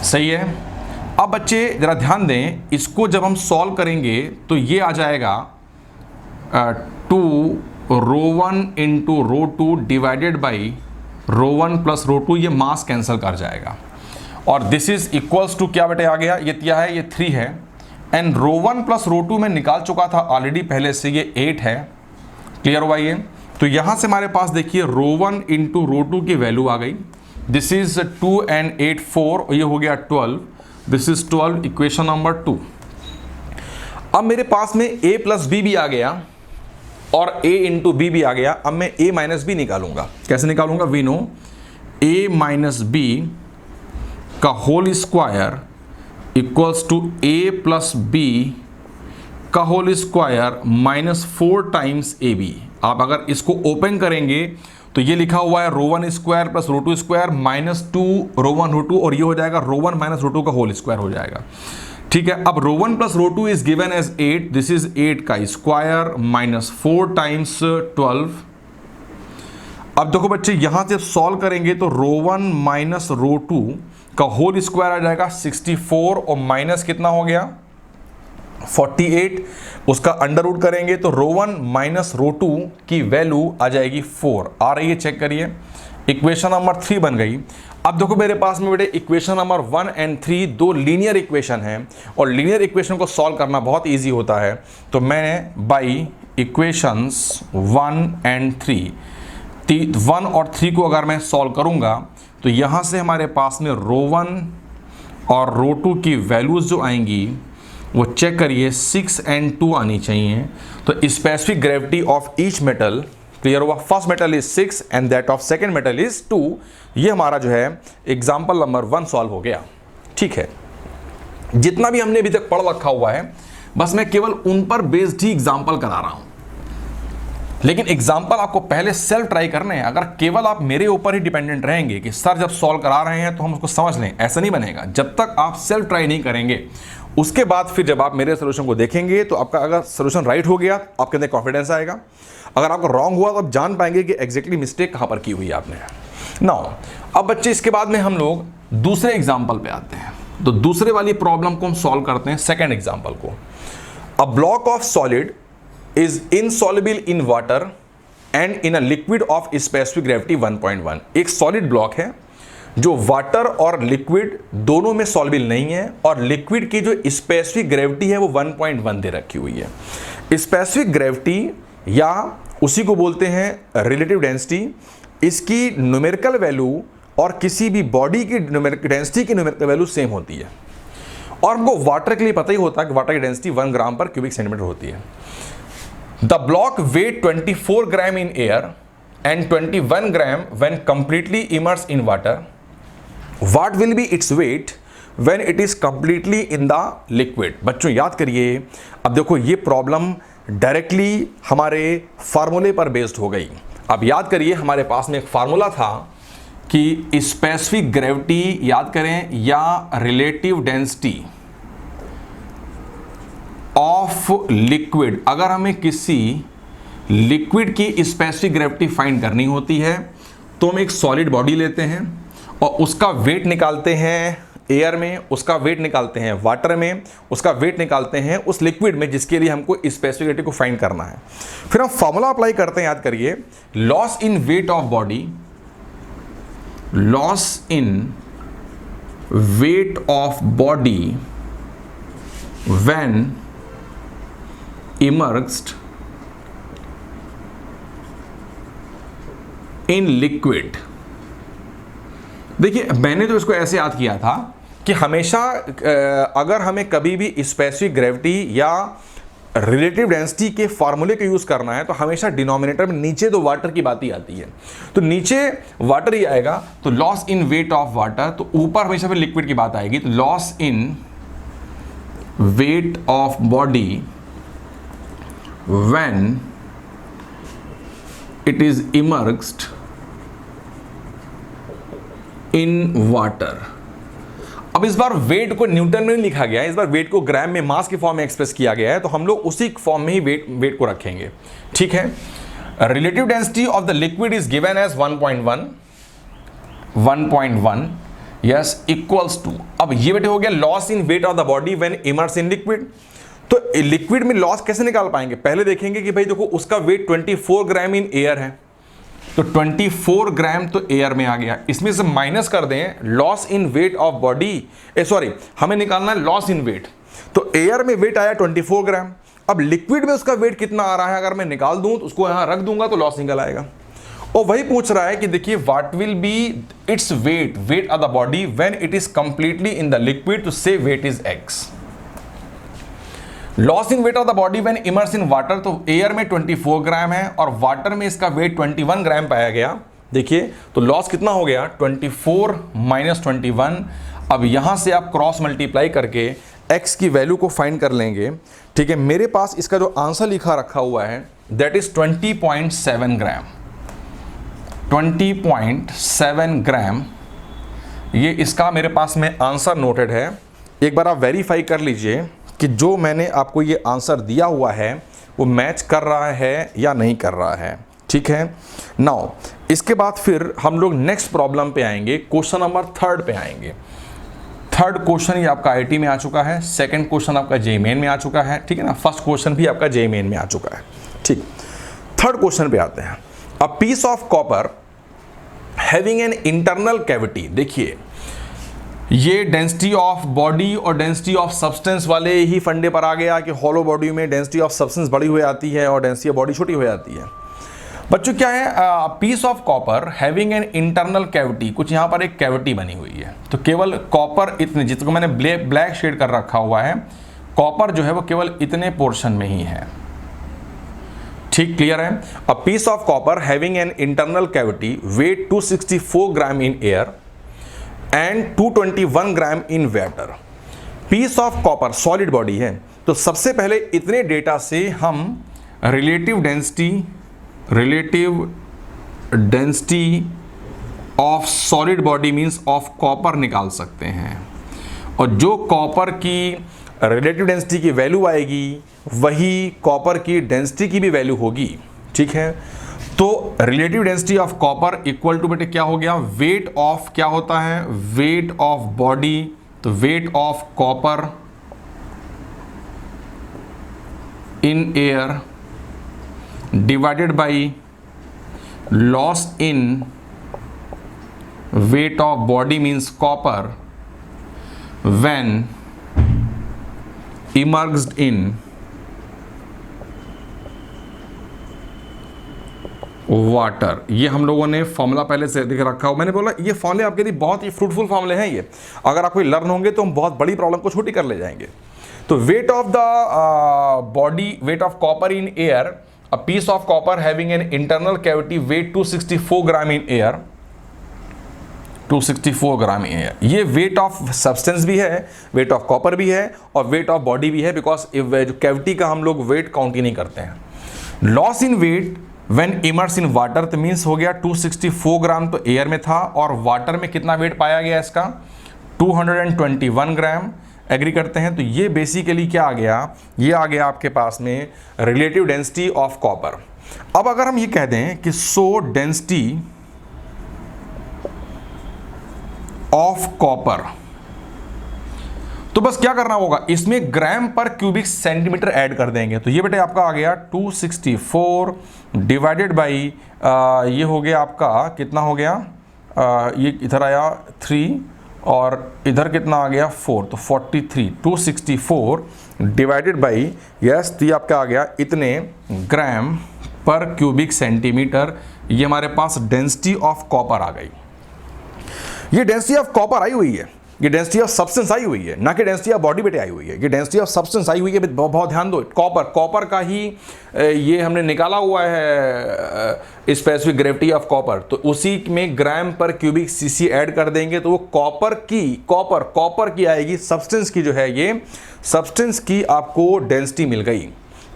सही है। अब बच्चे जरा ध्यान दें, इसको जब हम सॉल्व करेंगे तो ये आ जाएगा 2 ρ1 इंटू ρ2 डिवाइडेड बाई ρ1 प्लस ρ2, ये मास कैंसिल कर जाएगा और दिस इज इक्वल्स टू क्या बेटे आ गया, ये क्या है, ये 3 है एंड ρ1 प्लस ρ2 में निकाल चुका था ऑलरेडी पहले से, ये 8 है। क्लियर हुआ ये? तो यहां से हमारे पास देखिए ρ1 इंटू ρ2 की वैल्यू आ गई। दिस इज 2 एंड 8 4, ये हो गया 12। This is 12, equation number 2। अब मेरे पास में a प्लस बी भी आ गया और a इंटू बी भी आ गया। अब मैं a माइनस बी निकालूंगा। कैसे निकालूंगा? We know a minus b का whole square equals to a plus b का whole square minus 4 times a b. आप अगर इसको ओपन करेंगे तो ये लिखा हुआ है ρ1 स्क्वायर प्लस ρ2 स्क्वायर माइनस 2 ρ1 ρ2 और ये हो जाएगा ρ1 माइनस ρ2 का होल स्क्वायर हो जाएगा। ठीक है, अब ρ1 plus ρ2 is given as 8, this is 8 का स्क्वायर माइनस 4 टाइम्स 12। अब देखो बच्चे यहां से सॉल्व करेंगे तो ρ1 माइनस ρ2 का होल स्क्वायर आ जाएगा 64 और माइनस कितना हो गया 48, उसका अंडर रूट करेंगे तो ρ1 माइनस ρ2 की वैल्यू आ जाएगी 4। आ रही है, चेक करिए। इक्वेशन नंबर 3 बन गई। अब देखो मेरे पास में बेटे इक्वेशन नंबर 1 एंड 3 दो लीनियर इक्वेशन हैं और लीनियर इक्वेशन को सॉल्व करना बहुत इजी होता है। तो मैं बाई इक्वेशंस 1 एंड 3 1 और 3 को अगर मैं सॉल्व करूंगा तो यहाँ से हमारे पास में ρ1 और ρ2 की वैल्यूज़ जो आएंगी वो चेक करिए 6 and 2 आनी चाहिए। तो specific gravity of each metal, clear हुआ, first metal is 6 and that of second metal is 2। ये हमारा जो है एग्जाम्पल नंबर 1 सॉल्व हो गया। ठीक है, जितना भी हमने अभी तक पढ़ रखा हुआ है बस मैं केवल उन पर बेस्ड ही एग्जाम्पल करा रहा हूं, लेकिन एग्जाम्पल आपको पहले सेल्फ ट्राई करने हैं। अगर केवल आप मेरे ऊपर ही डिपेंडेंट रहेंगे कि सर जब सॉल्व करा रहे हैं तो हम उसको समझ लें, ऐसा नहीं बनेगा। जब तक आप सेल्फ ट्राई नहीं करेंगे उसके बाद फिर जब आप मेरे सोल्यूशन को देखेंगे तो आपका अगर सोल्यूशन राइट हो गया आपके अंदर कॉन्फिडेंस आएगा, अगर आपका रॉन्ग हुआ तो आप जान पाएंगे कि एग्जैक्टली मिस्टेक कहां पर की हुई है आपने। नाउ अब बच्चे इसके बाद में हम लोग दूसरे एग्जाम्पल पे आते हैं। तो दूसरे वाली प्रॉब्लम को हम सॉल्व करते हैं, सेकेंड एग्जाम्पल को। A block of solid is insoluble in water and in a liquid of specific gravity 1.1। एक सॉलिड ब्लॉक है जो वाटर और लिक्विड दोनों में सॉल्युबल नहीं है और लिक्विड की जो स्पेसिफिक ग्रेविटी है वो 1.1 दे रखी हुई है। स्पेसिफिक ग्रेविटी या उसी को बोलते हैं रिलेटिव डेंसिटी, इसकी न्यूमेरिकल वैल्यू और किसी भी बॉडी की डेंसिटी की न्यूमेरिकल वैल्यू सेम होती है। और हमको वाटर के लिए पता ही होता है कि वाटर की डेंसिटी 1 ग्राम पर क्यूबिक सेंटीमीटर होती है। The block weight 24 gram in air and 21 gram when completely immerse in water. What will be its weight when it is completely in the liquid. बच्चों याद करिए, अब देखो ये प्रॉब्लम डायरेक्टली हमारे फार्मूले पर बेस्ड हो गई। अब याद करिए हमारे पास में एक फार्मूला था कि स्पेसिफिक ग्रेविटी याद करें या रिलेटिव डेंसिटी ऑफ लिक्विड। अगर हमें किसी लिक्विड की स्पेसिफिक ग्रेविटी फाइंड करनी होती है तो हम एक सॉलिड बॉडी लेते हैं और उसका वेट निकालते हैं एयर में, उसका वेट निकालते हैं वाटर में, उसका वेट निकालते हैं उस लिक्विड में जिसके लिए हमको स्पेसिफिक ग्रेविटी को फाइंड करना है। फिर हम फॉर्मूला अप्लाई करते हैं, याद करिए, loss in weight of body, loss in weight of body when immersed in liquid. देखिए मैंने तो इसको ऐसे याद किया था कि हमेशा अगर हमें कभी भी स्पेसिफिक ग्रेविटी या रिलेटिव डेंसिटी के फार्मूले का यूज करना है तो हमेशा डिनोमिनेटर में नीचे तो वाटर की बात ही आती है, तो नीचे वाटर ही आएगा। तो loss in weight of water, तो ऊपर हमेशा फिर लिक्विड की बात आएगी। तो loss in weight of body when it is immersed in water. अब इस बार वेट को न्यूटन में नहीं लिखा गया है, इस बार वेट को ग्राम में, मास के फॉर्म में एक्सप्रेस किया गया है, तो हम लोग उसी फॉर्म में ही वेट को रखेंगे। ठीक है, relative density of the liquid is given as 1.1 yes equals to. अब ये बेटे हो गया loss in weight of the body when immerse in liquid. तो लिक्विड में लॉस कैसे निकाल पाएंगे, पहले देखेंगे कि भाई देखो उसका वेट 24 ग्राम इन एयर है, तो 24 ग्राम तो एयर में आ गया, इसमें से माइनस कर दें loss in weight of body, sorry हमें निकालना है लॉस इन वेट। तो एयर में वेट आया 24 ग्राम, अब लिक्विड में उसका वेट कितना आ रहा है अगर मैं निकाल दूं तो उसको यहां रख दूंगा तो लॉस निकल आएगा। और वही पूछ रहा है कि देखिए what will be its weight of the body when it is completely in the liquid, तो से weight is x। Loss in weight of the body when immerse in water, तो एयर में 24 ग्राम है और वाटर में इसका वेट 21 ग्राम पाया गया। देखिए तो लॉस कितना हो गया 24 माइनस 21। अब यहां से आप क्रॉस मल्टीप्लाई करके x की वैल्यू को फाइंड कर लेंगे। ठीक है, मेरे पास इसका जो आंसर लिखा रखा हुआ है दैट इज 20.7 ग्राम, 20.7 ग्राम ये इसका मेरे पास में आंसर नोटेड है। एक बार आप वेरीफाई कर लीजिए कि जो मैंने आपको ये आंसर दिया हुआ है वो मैच कर रहा है या नहीं कर रहा है। ठीक है, नाउ इसके बाद फिर हम लोग नेक्स्ट प्रॉब्लम पे आएंगे, क्वेश्चन नंबर 3 पे आएंगे। थर्ड क्वेश्चन ये आपका आईटी में आ चुका है, सेकंड क्वेश्चन आपका जेईई मेन में आ चुका है। ठीक है ना, फर्स्ट क्वेश्चन भी आपका जेईई मेन में आ चुका है। ठीक, थर्ड क्वेश्चन पे आते हैं। A piece of copper having an internal cavity. देखिए ये डेंसिटी ऑफ बॉडी और डेंसिटी ऑफ सब्सटेंस वाले ही फंडे पर आ गया कि हॉलो बॉडी में डेंसिटी ऑफ सब्सटेंस बड़ी हो जाती है और डेंसिटी ऑफ बॉडी छोटी हो जाती है। बच्चों क्या है, piece of copper having an internal cavity, कुछ यहाँ पर एक कैविटी बनी हुई है, तो केवल कॉपर इतने, जिसको मैंने ब्लैक शेड कर रखा हुआ है, कॉपर जो है वो केवल इतने पोर्शन में ही है। ठीक, क्लियर है। A piece of copper having an internal cavity weight 264 gram in air and 221 gram in water. Piece of copper solid body है, तो सबसे पहले इतने डेटा से हम relative density of solid body means of copper निकाल सकते हैं, और जो कॉपर की रिलेटिव डेंसिटी की वैल्यू आएगी वही कॉपर की डेंसिटी की भी वैल्यू होगी। ठीक है, तो relative density of copper equal to बेटे क्या हो गया, वेट ऑफ, क्या होता है, वेट ऑफ बॉडी, तो weight of copper in air divided by loss in weight of body means copper when immersed in water. ये हम लोगों ने फॉर्मूला पहले से देख रखा हो, मैंने बोला ये फॉर्मूले आपके लिए बहुत ही फ्रूटफुल फॉर्मूले हैं ये, अगर आप कोई लर्न होंगे तो हम बहुत बड़ी प्रॉब्लम को छोटी कर ले जाएंगे। तो weight of the body, weight of copper in air, a piece of copper having an internal cavity weight 264 gram in air, 264 gram air. ये वेट ऑफ सब्सटेंस भी है, वेट ऑफ कॉपर भी है और वेट ऑफ बॉडी भी है, बिकॉज जो कैविटी का हम लोग वेट काउंट ही नहीं करते हैं। Loss in weight when immerse in water, तो मीन्स हो गया 264 ग्राम तो एयर में था, और वाटर में कितना वेट पाया गया इसका, 221 ग्राम। एग्री करते हैं, तो ये बेसिकली क्या आ गया, ये आ गया आपके पास में रिलेटिव डेंसिटी ऑफ कॉपर। अब अगर हम ये कह दें कि सो डेंसिटी ऑफ कॉपर, तो बस क्या करना होगा, इसमें ग्राम पर क्यूबिक सेंटीमीटर ऐड कर देंगे, तो ये बेटे आपका आ गया 264 डिवाइडेड बाई ये हो गया आपका कितना हो गया, ये इधर आया 3 और इधर कितना आ गया 4, तो 43, 264 डिवाइडेड बाई, यस, तो ये आपका आ गया इतने ग्राम पर क्यूबिक सेंटीमीटर। ये हमारे पास डेंसिटी ऑफ कॉपर आ गई। ये डेंसिटी ऑफ कॉपर आई हुई है, ये डेंसिटी ऑफ सब्सटेंस आई हुई है, ना कि डेंसिटी ऑफ बॉडी बेटे आई हुई है, ये डेंसिटी ऑफ सब्सटेंस आई हुई है। बहुत ध्यान दो, कॉपर का ही ये हमने निकाला हुआ है स्पेसिफिक ग्रेविटी ऑफ कॉपर, तो उसी में ग्राम पर क्यूबिक सीसी ऐड कर देंगे, तो वो कॉपर की आएगी, सब्सटेंस की जो है ये सब्सटेंस की आपको डेंसिटी मिल गई।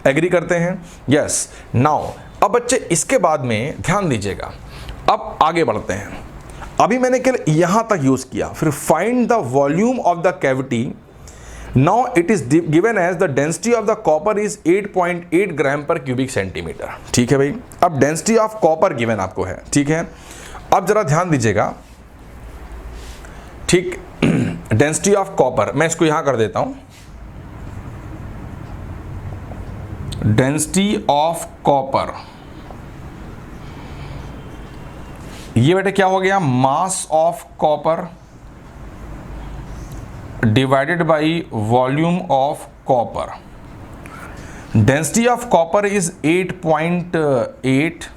एग्री करते हैं, यस। नाउ अब बच्चे इसके बाद में ध्यान दीजिएगा, अब आगे बढ़ते हैं। अभी मैंने केवल यहां तक यूज किया, फिर find the volume of the cavity. Now it is given as the density of the copper is 8.8 gram per cubic centimetre. ठीक है भाई, अब डेंसिटी ऑफ कॉपर गिवन आपको है। ठीक है, अब जरा ध्यान दीजिएगा, ठीक, डेंसिटी ऑफ कॉपर, मैं इसको यहां कर देता हूं, डेंसिटी ऑफ कॉपर, ये बेटे क्या हो गया, मास of copper divided by volume of copper. Density of copper is 8.8,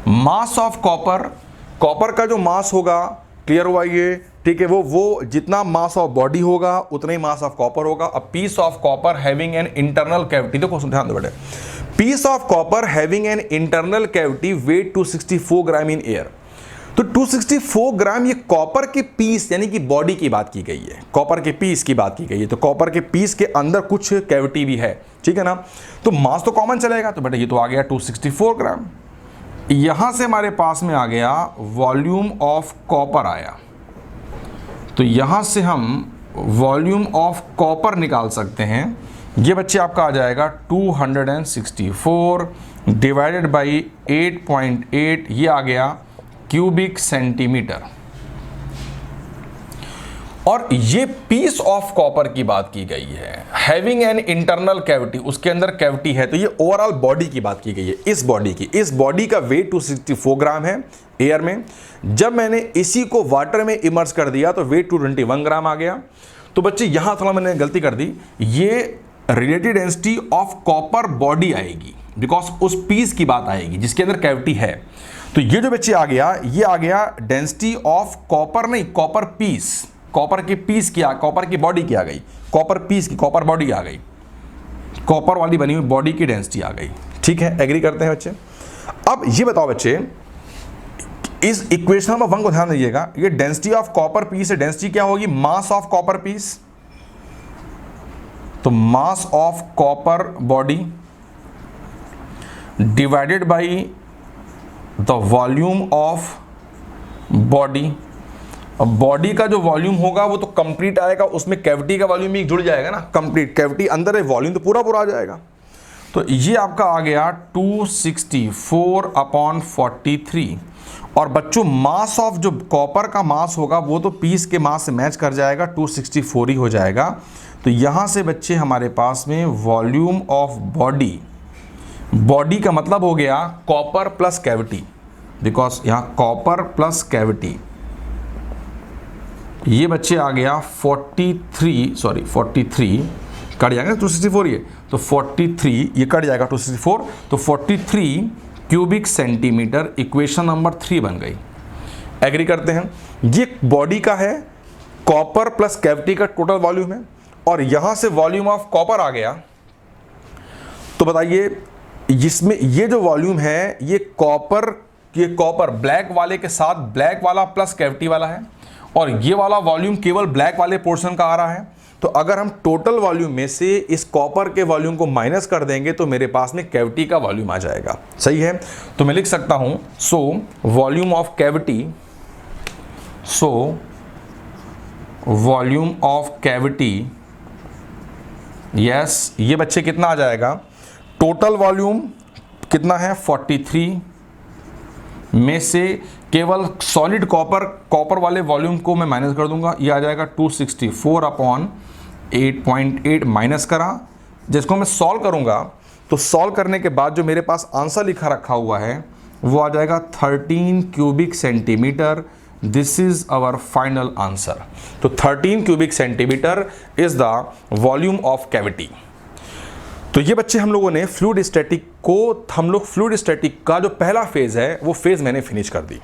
mass of copper का जो मास होगा, क्लियर हुआ ये, ठीक है, वो जितना मास ऑफ बॉडी होगा उतना ही मास ऑफ कॉपर होगा। A piece of copper having an internal cavity, देखो ध्यान दो बेटे, piece of copper having an internal cavity weight 264 gram in air. तो 264 ग्राम ये कॉपर के पीस यानी कि बॉडी की बात की गई है, कॉपर के पीस की बात की गई है, तो कॉपर के पीस के अंदर कुछ कैविटी भी है, ठीक है ना, तो मास तो कॉमन चलेगा, तो बेटा ये तो आ गया 264 ग्राम। यहां से हमारे पास में आ गया वॉल्यूम ऑफ कॉपर आया, तो यहां से हम वॉल्यूम ऑफ कॉपर निकाल सकते हैं। ये बच्चे आपका आ जाएगा 264 डिवाइडेड बाई 8.8, ये आ गया क्यूबिक सेंटीमीटर। और ये पीस ऑफ कॉपर की बात की गई है, हैविंग एन इंटरनल कैविटी, उसके अंदर कैविटी है, तो ये ओवरऑल बॉडी की बात की गई है, इस बॉडी का वेट 264 ग्राम है एयर में। जब मैंने इसी को वाटर में इमर्स कर दिया तो वेट 221 ग्राम आ गया। तो बच्चे यहां थोड़ा मैंने गलती कर दी, ये relative density of copper body आएगी, बिकॉज उस पीस की बात आएगी जिसके अंदर कैविटी है। तो ये जो बच्चे आ गया, ये आ गया डेंसिटी ऑफ कॉपर, नहीं कॉपर पीस, कॉपर के पीस की, कॉपर की बॉडी की आ गई, कॉपर पीस की, कॉपर बॉडी आ गई, कॉपर वाली बनी हुई बॉडी की डेंसिटी आ गई। ठीक है, एग्री करते हैं बच्चे। अब ये बताओ बच्चे, इस इक्वेशन नंबर 1 को ध्यान दीजिएगा, ये डेंसिटी ऑफ कॉपर पीस है, डेंसिटी क्या होगी, मास ऑफ कॉपर पीस, तो mass of copper body divided by the volume of body. अब बॉडी का जो वॉल्यूम होगा वो तो कंप्लीट आएगा, उसमें कैविटी का वॉल्यूम भी जुड़ जाएगा ना, कंप्लीट कैविटी अंदर है, वॉल्यूम तो पूरा पूरा आ जाएगा। तो ये आपका आ गया 264/43। और बच्चों मास ऑफ जो कॉपर का मास होगा वो तो पीस के मास से मैच कर जाएगा, 264 ही हो जाएगा। तो यहाँ से बच्चे हमारे पास में वॉल्यूम ऑफ बॉडी, बॉडी का मतलब हो गया कॉपर प्लस कैविटी, बिकॉज यहाँ कॉपर प्लस कैविटी, ये बच्चे आ गया 43 कट जाएगा 264, ये तो 43 ये कट जाएगा 264, तो 43 क्यूबिक सेंटीमीटर, इक्वेशन नंबर 3 बन गई। एग्री करते हैं। ये बॉडी का है, कॉपर प्लस कैविटी का टोटल वॉल्यूम है, और यहां से वॉल्यूम ऑफ कॉपर आ गया। तो बताइए इसमें ये जो वॉल्यूम है ये कॉपर ब्लैक वाले के साथ ब्लैक वाला प्लस कैविटी वाला है, और ये वाला वॉल्यूम केवल ब्लैक वाले पोर्शन का आ रहा है। तो अगर हम टोटल वॉल्यूम में से इस कॉपर के वॉल्यूम को माइनस कर देंगे तो मेरे पास में कैविटी का वॉल्यूम आ जाएगा। सही है, तो मैं लिख सकता हूं so volume of cavity, so volume of cavity, yes, ये बच्चे कितना आ जाएगा, टोटल वॉल्यूम कितना है 43 में से केवल सॉलिड कॉपर वाले वॉल्यूम को मैं माइनस कर दूंगा, ये आ जाएगा 264/8.8 माइनस करा। जिसको मैं सॉल्व करूंगा तो सॉल्व करने के बाद जो मेरे पास आंसर लिखा रखा हुआ है वो आ जाएगा 13 cubic centimetre. This is our final answer. तो 13 cubic centimetre is the volume of cavity. तो ये बच्चे हम लोगों ने फ्लूइड स्टैटिक का जो पहला फेज है वो फेज मैंने फिनिश कर दी।